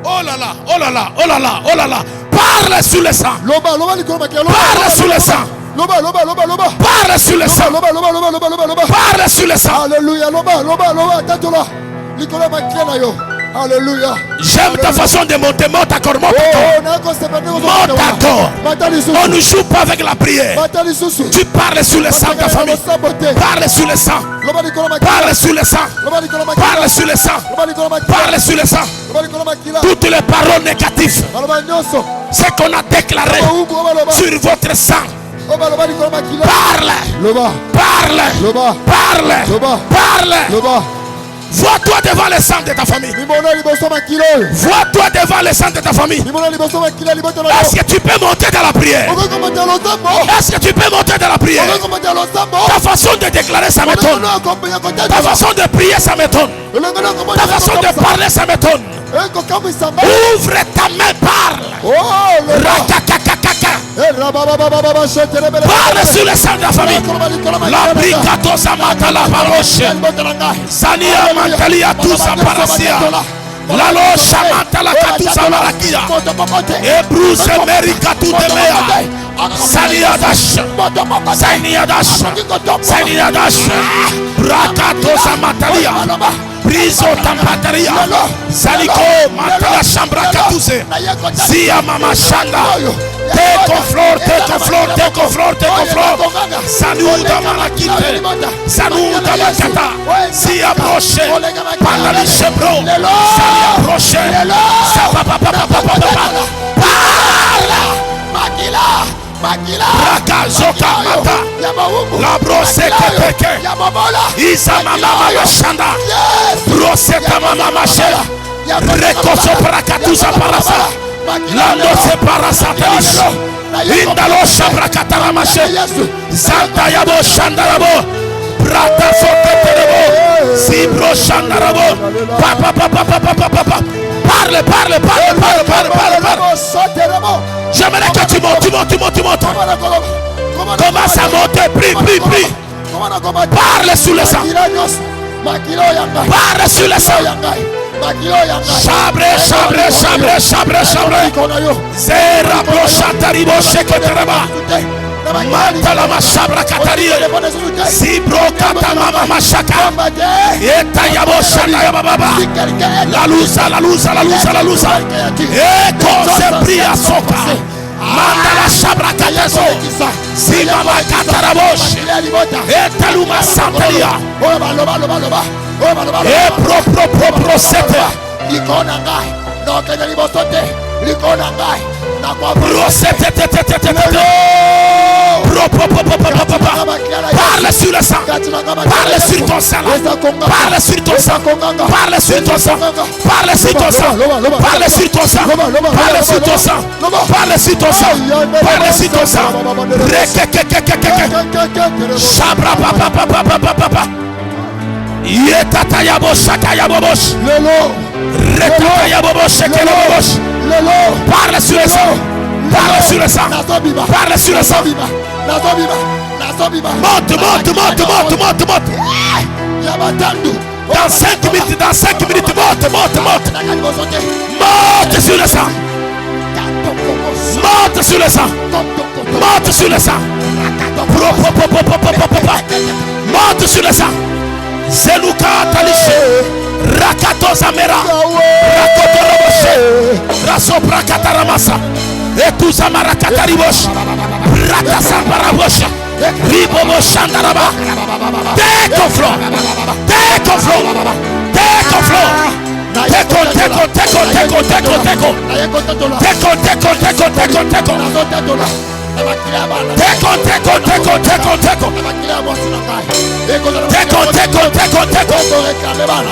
Oh là là. Oh là là. Oh là là. Oh là là. Parle sur le sang. loba loba likolo ya makila loba Parle loba, sur le loba, sang. loba loba loba loba Parle sur le sang. loba loba loba loba loba loba Parle sur le sang. Alléluia loba loba loba tatola likolo makila na yo. Alléluia. J'aime ta façon de monter. Monte encore, monte encore. Monte encore. On ne joue pas avec la prière. Tu parles sur le sang de ta famille. Parle sur le sang. Parle sur le sang. Parle sur le sang. Parle sur le sang. Toutes les paroles négatives, ce qu'on a déclaré sur votre sang. Parle. Parle. Parle. Parle. Vois-toi devant le sang de ta famille. Vois-toi devant le sang de ta famille. Est-ce que tu peux monter dans la prière? Est-ce que tu peux monter dans la prière? Ta façon de déclarer, ça m'étonne. Ta façon de prier, ça m'étonne. Ta façon de parler, ça m'étonne. Ouvre ta main, parle. Parle sur le sang de la famille. La bricato samata la baroche. Sania mantalia tusa parasia. La locha mata la katusa marakia. Ebruse merika tutemea. Sania dash. Sania dash. Sania dash. Brakato samatalia. Priso tampataria. Saliko matala chambra katuse. Zia mama shanda. Te conflore. Saluda malakite. Saluda makata. Si approche. Parle chebro. Si approche. Raka zoka mata. La brose kepeke. Isa mama mashanda. Brose mama mashela. Rekoso parakatusa parasa. Lando se parasatalis. Indalo shabrakatara mashe. Zanta yabo shandarabo. Brata soteterebo. Zibro shandarabo. Papa. Parle. J'aimerais que tu montes. Commence à monter. Prie. Parle sur le sang. Parle sur le sang. Chabre. Zera brochataribo shekotereba. Mantala mashabra katarie. Zibro kata mama mashaka. Eta yabo shanda yababa. La lusa. Eko se pria soka. Mandala shabra katazo. Zimama katarabosh. Eta luma santelia. E proprio sete. Likona ngai. No kenya libosote. Likona ngai. Na kwa brosete. Parle sur le sang. Parle sur ton sang. Parle sur ton sang. Parle sur ton sang. Parle sur ton sang. Parle sur ton sang. Parle sur ton sang. Parle sur ton sang. Parle sur ton sang. Chabra papa. Yetata yabo shaka yabo bosh. Retata yabo bosh shekelo bosh. Parle sur le sang. Parle sur le sang. Parle sur le sang. Monte. Dans 5 minutes, monte. Monte sur le sang. Monte sur le sang. Monte sur le sang. Zeluka talishe. Rakato zamera. Rakoto roboshe. Rasopra kataramasa. Etu zamara kataribosh. Rakasambarabosh. Ribobo shandaraba. Déconflo.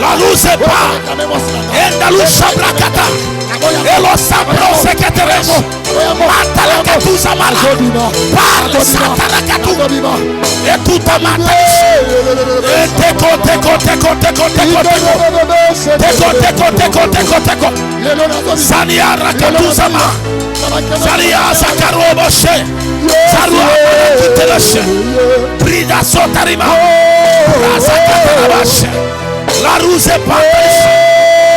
La luz est pas. Et la luz shabrakata. Et le sabro secrétaire. Matala katuza mala. Parle satana katu. Et tout a maté. Teko. Sania rakatuzama. Sania sakaroboshe. Sarua kuteloshe. Brida sotarima. Rasakatarabashe. La ruse patriche.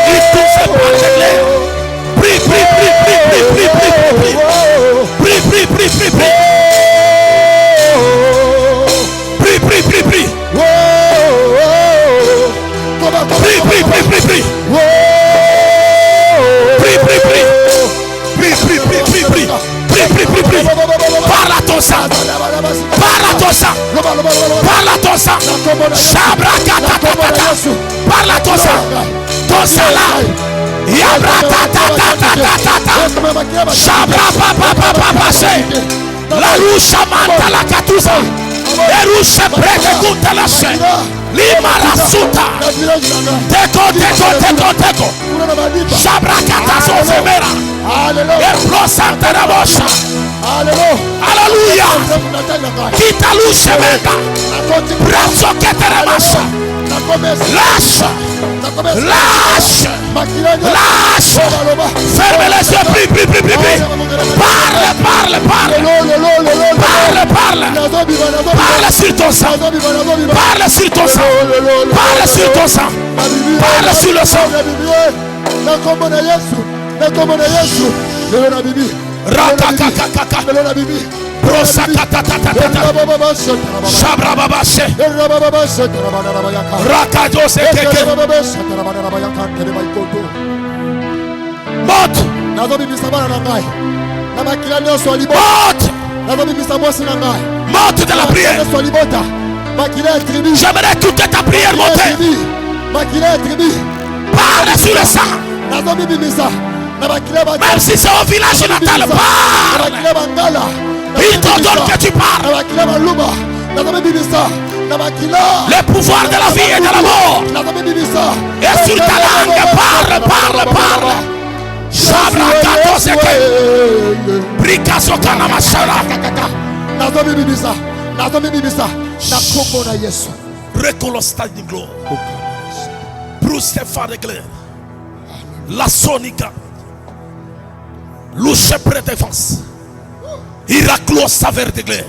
Et tout se parle. Prie. Prie, prie, prie, prie, prie. Prie, prie, prie. Prie, prie, prie, prie, prie. Prie, prie, prie, prie. Parle à ton sang. Parle à ton sang. Parle à ton sang. Shabrakatatatata. Parle à ton sang. Ton sang là. Yabratatatata. Shabrapapapapapase. La louche manta la katouza. Erushe prete kuta la she. Lima la suta. Teko, teko, teko, teko. Shabrakata sofemera. Ebrosante la bosha. Alléluia. Kita louche menda. Braso keteremasha. Lâche. Lâche. Lâche. Ferme les yeux. Prie, prie, prie, prie, prie. Parle, parle, parle. Parle, parle. Parle sur ton sang. Parle sur ton sang. Parle sur ton sang. Parle sur le sang. Rakakakakaka. Brosakatatatata. Shabrababashe. Rakadose keke. Mort. Mort. Mort de la prière. J'aimerais écouter ta prière monter. Parle sur le sang. Même si c'est au village natal, parle. Il t'ordonne que tu parles. Le pouvoir de la vie et de la mort est sur ta langue. Parle, parle, parle. Shabrakatoseke. Brikasoka namashara. Recolostage de gloire. Bruce Stéphane Éclair. La Sonica. Louche près défense. Iraclo Saver d'éclair.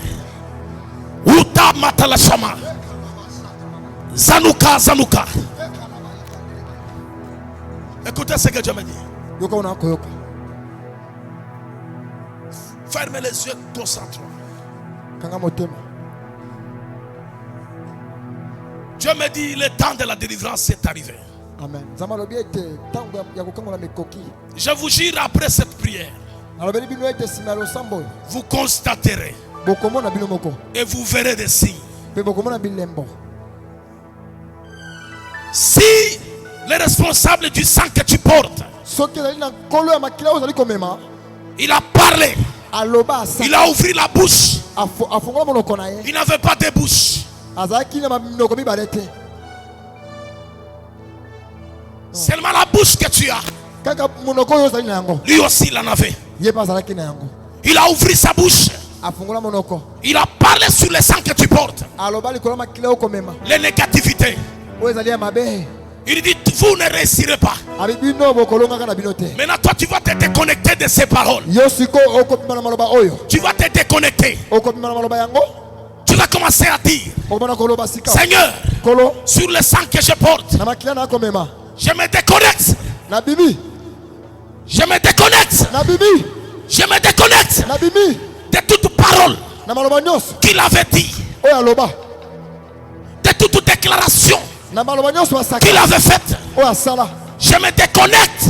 Uta Matalachama. Zanuka, Zanuka. Écoutez ce que Dieu me dit. Fermez les yeux, concentre. Dieu me dit, le temps de la délivrance est arrivé. Amen. Je vous jure, après cette prière, vous constaterez et vous verrez des signes. Si les responsables du sang que tu portes, il a parlé, il a ouvert la bouche, il n'avait pas de bouche. Seulement la bouche que tu as, lui aussi il en avait. Il a ouvert sa bouche, il a parlé sur le sang que tu portes, les négativités. Il dit, vous ne réussirez pas. Maintenant toi tu vas te déconnecter de ces paroles. Tu vas te déconnecter. Tu vas commencer à dire, Seigneur, sur le sang que je porte, je me déconnecte. Je me déconnecte. Je me déconnecte de toute parole qu'il avait dit, de toute déclaration qu'il avait faite. Je me déconnecte.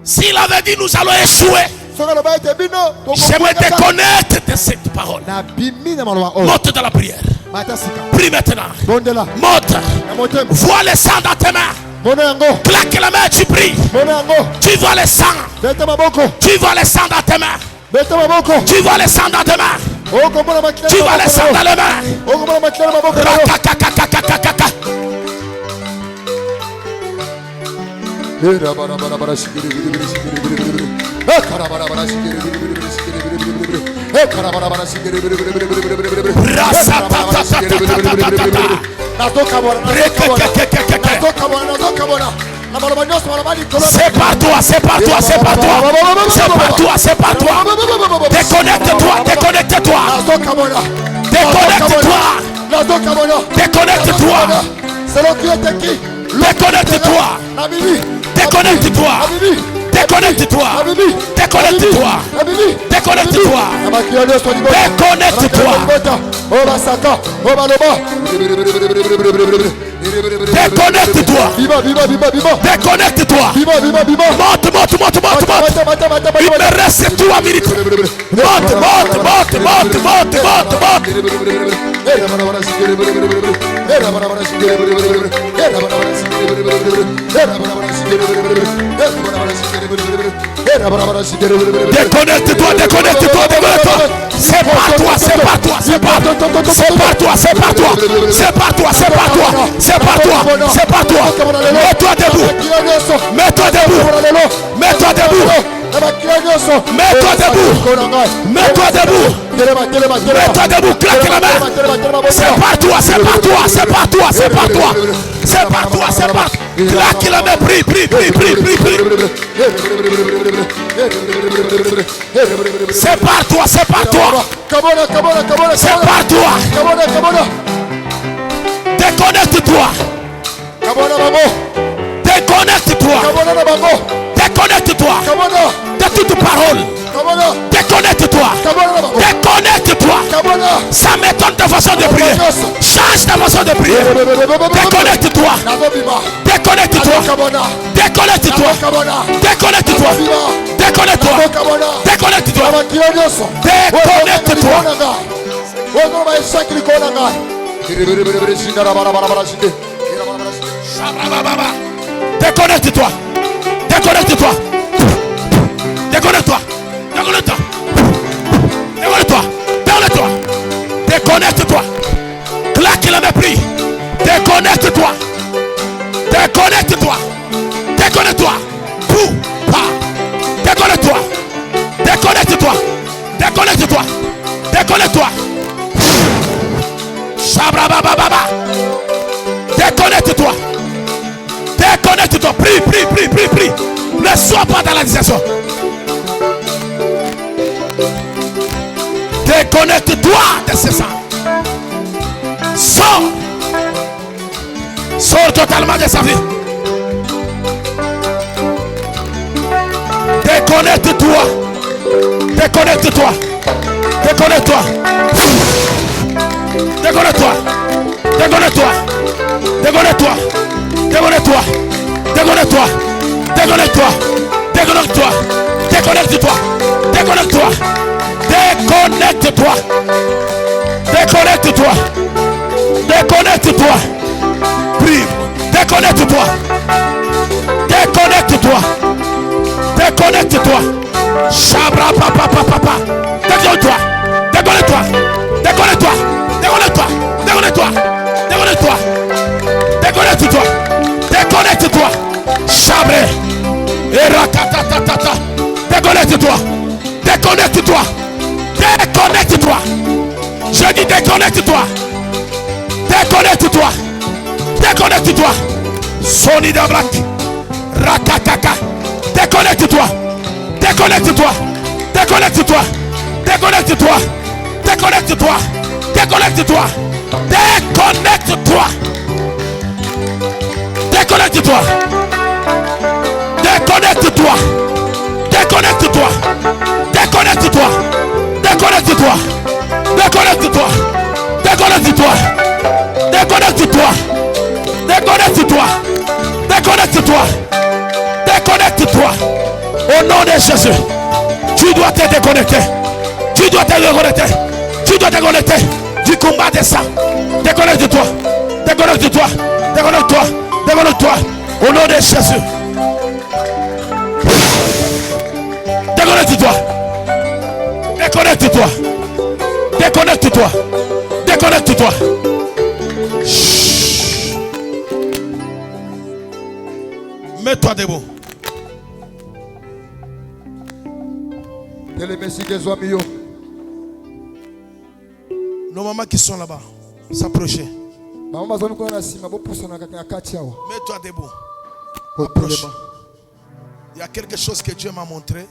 S'il avait dit nous allons échouer, je me déconnecte de cette parole. Monte dans la prière. Prie maintenant. Monte. Vois le sang dans tes mains. Claque la main, tu pries. Tu vois le sang. Tu vois le sang dans tes mains. Tu vois le sang dans tes mains. Tu vois le sang dans les mains. Rakakakakakakaka. C'est par toi, c'est par toi, c'est par toi. C'est par toi, c'est par toi. Déconnecte-toi, déconnecte-toi. Déconnecte-toi. Déconnecte-toi. Déconnecte-toi. Déconnecte-toi. Déconnecte-toi. Déconnecte-toi. Déconnecte-toi. Déconnecte-toi. Déconnecte-toi. Monte. Il me reste 3 minutes. Monte. Déconnecte-toi. C'est pas toi. Mets-toi debout. Claque la main. C'est pas toi. Claque la main. Prie. C'est pas toi. C'est pas toi. Déconnecte-toi. De toute parole. Déconnecte-toi. Ça m'étonne ta façon de prier. Change ta façon de prier. Déconnecte-toi. Déconnecte-toi. Claque la mépris. Déconnecte-toi. Déconnecte-toi. Shabrabababa. Déconnecte-toi. Prie. Ne sois pas dans la discussion. Déconnecte-toi de ce sang. Sors totalement de sa vie. Déconnecte-toi. Déconnecte-toi. Prie. Déconnecte-toi. Chabra papa. Déconnecte-toi. Chabré. Erakatatatata. Déconnecte-toi. Je dis déconnecte-toi. Sonida Black. Rakataka. Déconnecte-toi. Déconnecte-toi. Au nom de Jésus. Tu dois te déconnecter. Tu dois te déconnecter du combat des sangs. Déconnecte-toi. Au nom de Jésus. Déconnecte-toi. Mets-toi debout. Nos mamans qui sont là-bas, s'approcher. Mets-toi debout. Approche. Il y a quelque chose que Dieu m'a montré.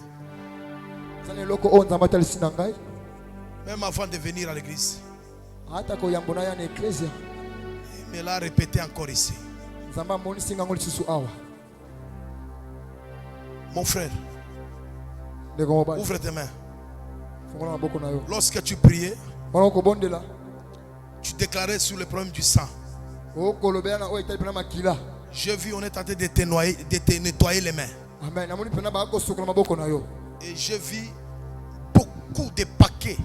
Même avant de venir à l'église. Il me l'a répété encore ici. Mon frère, ouvre tes mains. Lorsque tu priais, tu déclarais sur le problème du sang. J'ai vu, on est en train de te nettoyer les mains. Amen. Namoni pena ba ko sukola maboko na yo. Et j'ai vu beaucoup de paquets,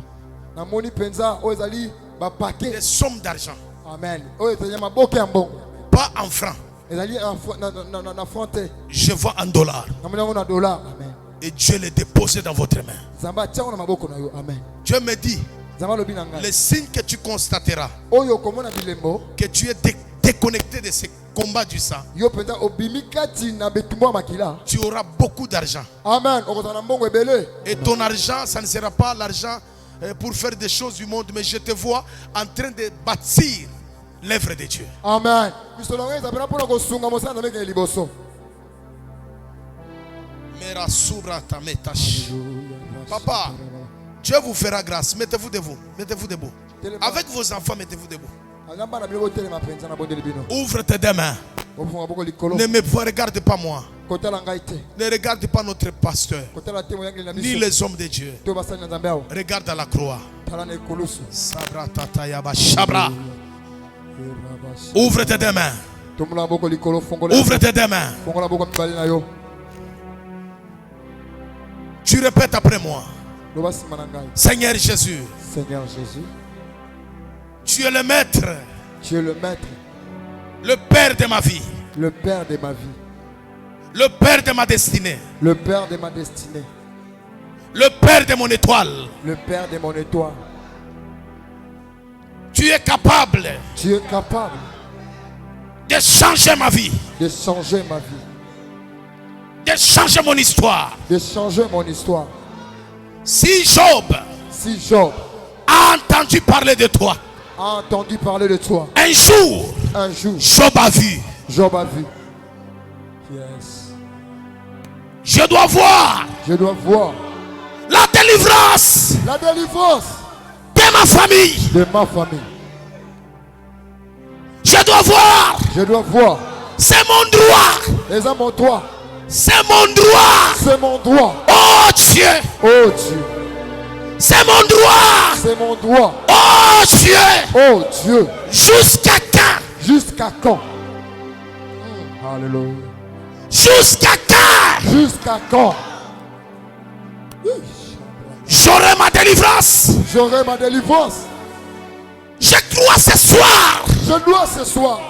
Namoni penza o ezali ba paquet. des sommes d'argent. Amen. O ezali maboko ya mbongo. Pas en francs. Ezali na fonte. Je vois en dollars. Namoni ngo na dollar. Amen. Et Dieu les dépose dans votre main. Zamba tia na maboko na yo. Amen. Dieu me dit, Zamba lobi na ngai. les signes que tu constateras, Oyo komona bilembo. que tu es déconnecté de ces combats du sang, Yo penza obimi kati na betumbo makila. tu auras beaucoup d'argent. Amen. Okozana mbongo ebele. Et ton argent, ça ne sera pas l'argent pour faire des choses du monde, mais je te vois en train de bâtir l'œuvre de Dieu. Amen. Misolo ngeza pena pona ko sunga mosana na meke liboso. Mera subra ta metash. Papa, Dieu vous fera grâce. Mettez-vous debout. Mettez-vous debout. Avec vos enfants, mettez-vous debout. Agamba na biloko telema penza na bondeli bino. Ouvre tes deux mains. Ofunga boko likolo. Ne me regarde pas moi. Kotala ngai te. Ne regarde pas notre pasteur. Kotala te moyangi na Ni biso. les hommes de Dieu. To basali na Nzambe awo. Regarde à la croix. Tala na ekolusu. Sabra tata yaba shabra. Ouvre tes deux mains. Tomula boko likolo fongola. Ouvre tes deux mains. Fongola boko mibali na yo. Tu répètes après moi. Loba sima na ngai. Seigneur Jésus, Seigneur Jésus, tu es le maître, tu es le maître, le père de ma vie, le père de ma vie, le père de ma destinée, le père de ma destinée, le père de mon étoile. le père de mon étoile. Tu es capable Tu es capable de changer ma vie, de changer ma vie, de changer mon histoire. de changer mon histoire. Si Job Si Job a entendu parler de toi, a entendu parler de toi, un jour, un jour, Job a vu. Job a vu. Yes. Je dois voir Je dois voir la délivrance la délivrance de ma famille. de ma famille. Je dois voir, Je dois voir. c'est mon droit, Les hommes ont droit. c'est mon droit. C'est mon droit. Oh Dieu, Oh Dieu. c'est mon droit. C'est mon droit. Oh Dieu, Oh Dieu. jusqu'à quand? Jusqu'à quand? Alléluia. Jusqu'à quand Jusqu'à quand? j'aurai ma délivrance? J'aurai ma délivrance. Je crois ce soir. Je dois ce soir.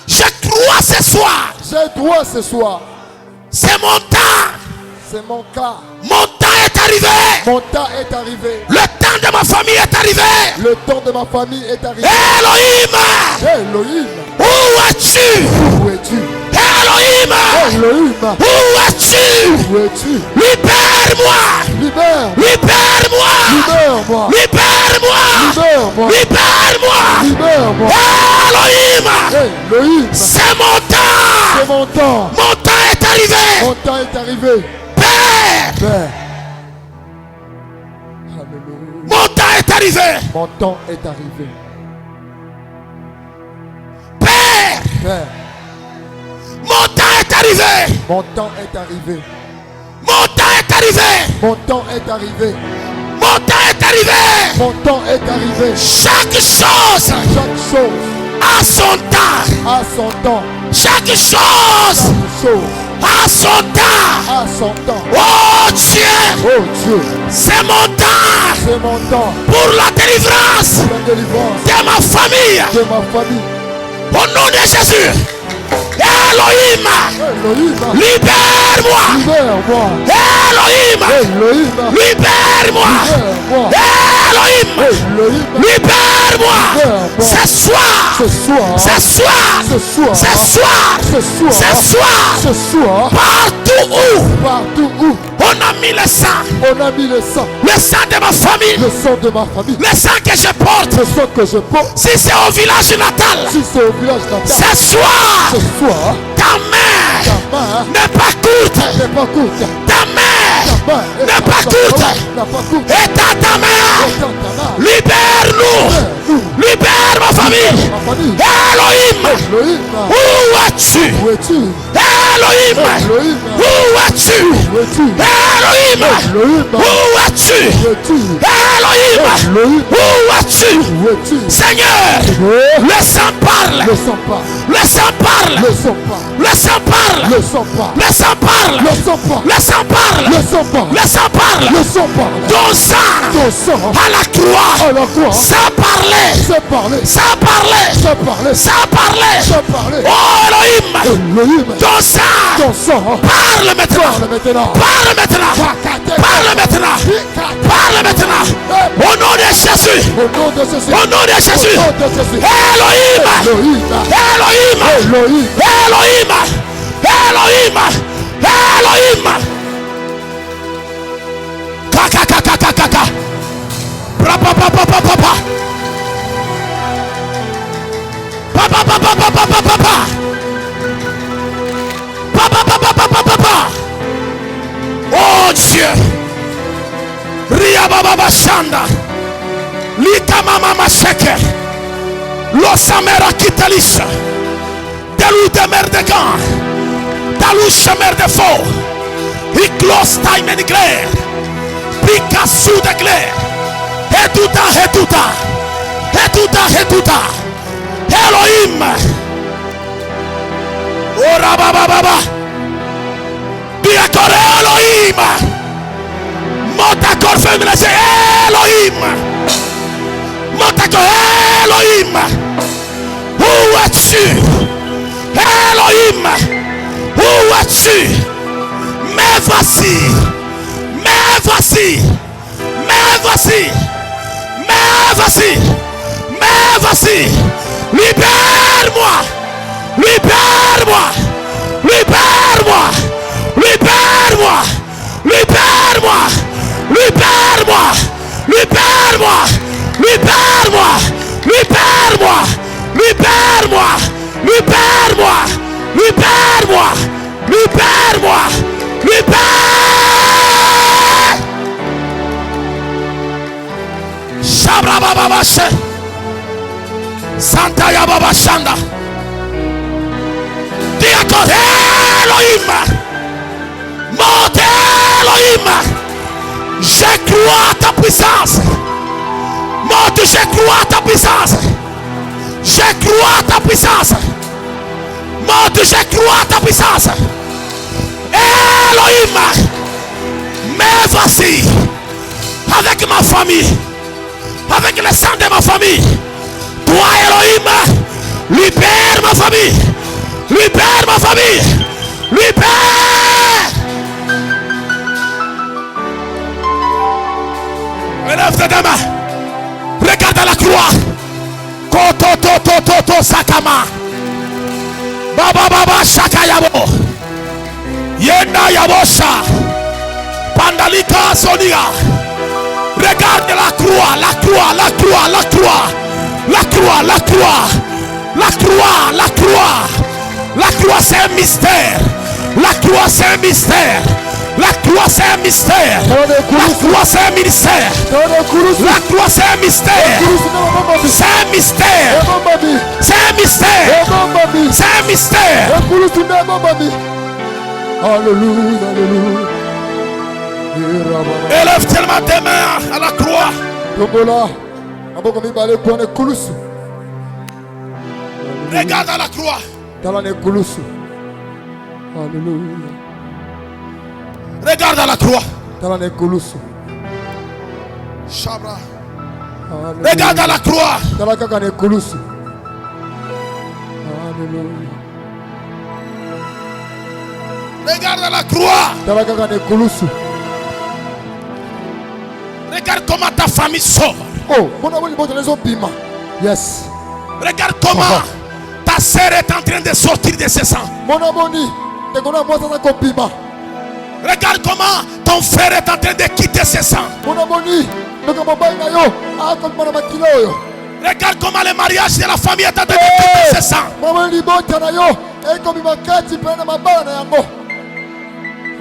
Je crois ce soir. J'ai droit ce soir. C'est mon temps. C'est mon cas. Mon temps est arrivé. Mon temps est arrivé. Le temps de ma famille est arrivé. Le temps de ma famille est arrivé. Elohim, Elohim, où es-tu? où es-tu? Elohim, Elohim, où es-tu? où es-tu? Libère-moi. Libère, Libère-moi. libère-moi, Libère-moi. libère-moi, Libère-moi. libère-moi. Elohim, Elohim, c'est mon temps. c'est mon temps. Mon temps est arrivé. Mon temps est arrivé. Père, Père. Alléluia. mon temps est arrivé. Mon temps est arrivé. Père, Père, mon temps est arrivé. mon temps est arrivé. Mon temps est arrivé. Mon temps est arrivé. Mon temps est arrivé. Mon temps est arrivé. Chaque chose Chaque chose a son temps. a son temps. Chaque chose Chaque chose a son temps. a son temps. Oh Dieu, Oh Dieu, c'est mon temps c'est mon temps pour la délivrance pour la délivrance de ma famille. de ma famille. Au nom de Jésus. Elohim, Elohim, libère-moi. libère-moi. Elohim, Elohim, libère-moi. libère-moi. Elohim, Elohim, libère-moi. libère-moi. Ce soir, Ce soir, ce soir, ce soir, ce soir, ce soir, ce soir, ce soir, partout où partout où on a mis le sang on a mis le sang de ma famille, de ma famille, le sang que je porte, le sang que je porte, si c'est au village natal, si c'est au village natal, ce soir, ce soir, ta main ta main n'est pas courte, n'est pas courte, ta main n'est pas courte. Étends ta main. Libère-nous. Libère ma famille. Elohim, où es-tu? Elohim, où es-tu? Elohim, où es-tu? Elohim, où es-tu? Seigneur, le sang parle. Le sang parle. Le sang parle. Le sang parle. Le sang parle. Le sang parle. Le sang parle. Ton sang à la croix. Ça parlait. Ça parlait. Ça parlait. Oh Elohim, ton sang parle maintenant. Parle maintenant. Parle maintenant. Parle maintenant. Au nom de Jésus. Au nom de Jésus. Elohim. Elohim. Elohim. Elohim. Elohim. Kaka. Papa. Papa. Oh Dieu. Ria baba shanda. Lika mama masheke. Losamera kitalisha. Delou de mer de gan. Dalou chemer de faux. Iklos time en glare. Picasso de glare. Hetuta. Elohim. Ora baba. Diakore Elohim. Montakor féminin Elohim. Montakor Elohim. Où es-tu? Elohim. Où es-tu? Mais voici. Libère-moi. Shabra baba Santa ya baba shanda. Diakor Elohim. Monte Elohim. Je crois à ta puissance. Monte, je crois à ta puissance. Je crois à ta puissance. Monte, je crois à ta puissance. Elohim. Mais voici, avec ma famille, avec le sang de ma famille, toi Elohim, libère ma famille. Libère ma famille. Libère. Élève tes deux mains. Regarde la croix. Koto sakama. Baba shakayabo. Yenda yabosha. Pandalika sonia. Regarde la croix. La croix c'est un mystère. La croix c'est un mystère. La croix c'est un mystère. La croix c'est un mystère. La croix c'est un mystère. C'est un mystère. C'est un mystère. C'est un mystère. Alléluia. Élève tellement tes mains à la croix. Regarde à la croix. Regarde à la croix. Chabra. Regarde à la croix. Regarde à la croix. Regarde comment ta famille sort. Yes. Regarde comment ta sœur est en train de sortir de ses sangs. Regarde comment ton frère est en train de quitter ses sangs. Regarde comment le mariage de la famille est en train de quitter ses sangs.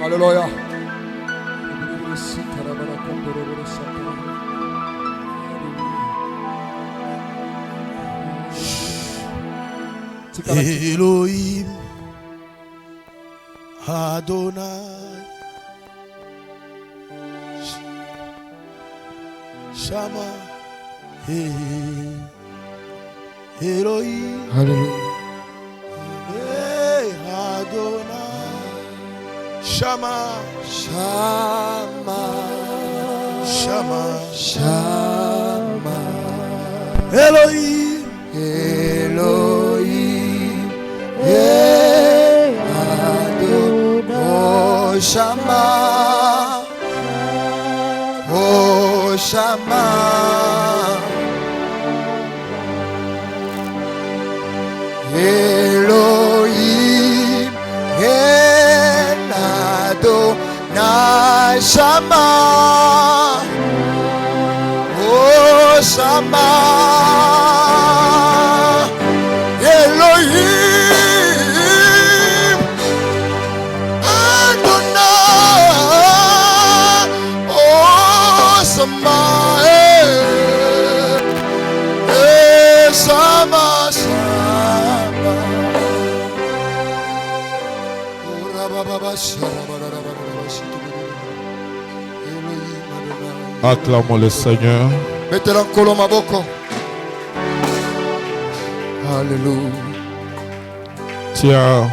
Alléluia. Elohim Adonai Shama Elohim Adonai Shama Shama, Shama Shama, Elohim Elohim, Adonai, oh Shama, oh Shama, Elohim, Adonai, Shama, oh Shama, Elohim, Adonai, oh Shama, Shama, Shama, oh Rabba, Shama, Acclamons le Seigneur. mettez-le en colo maboko. Alléluia. Tiens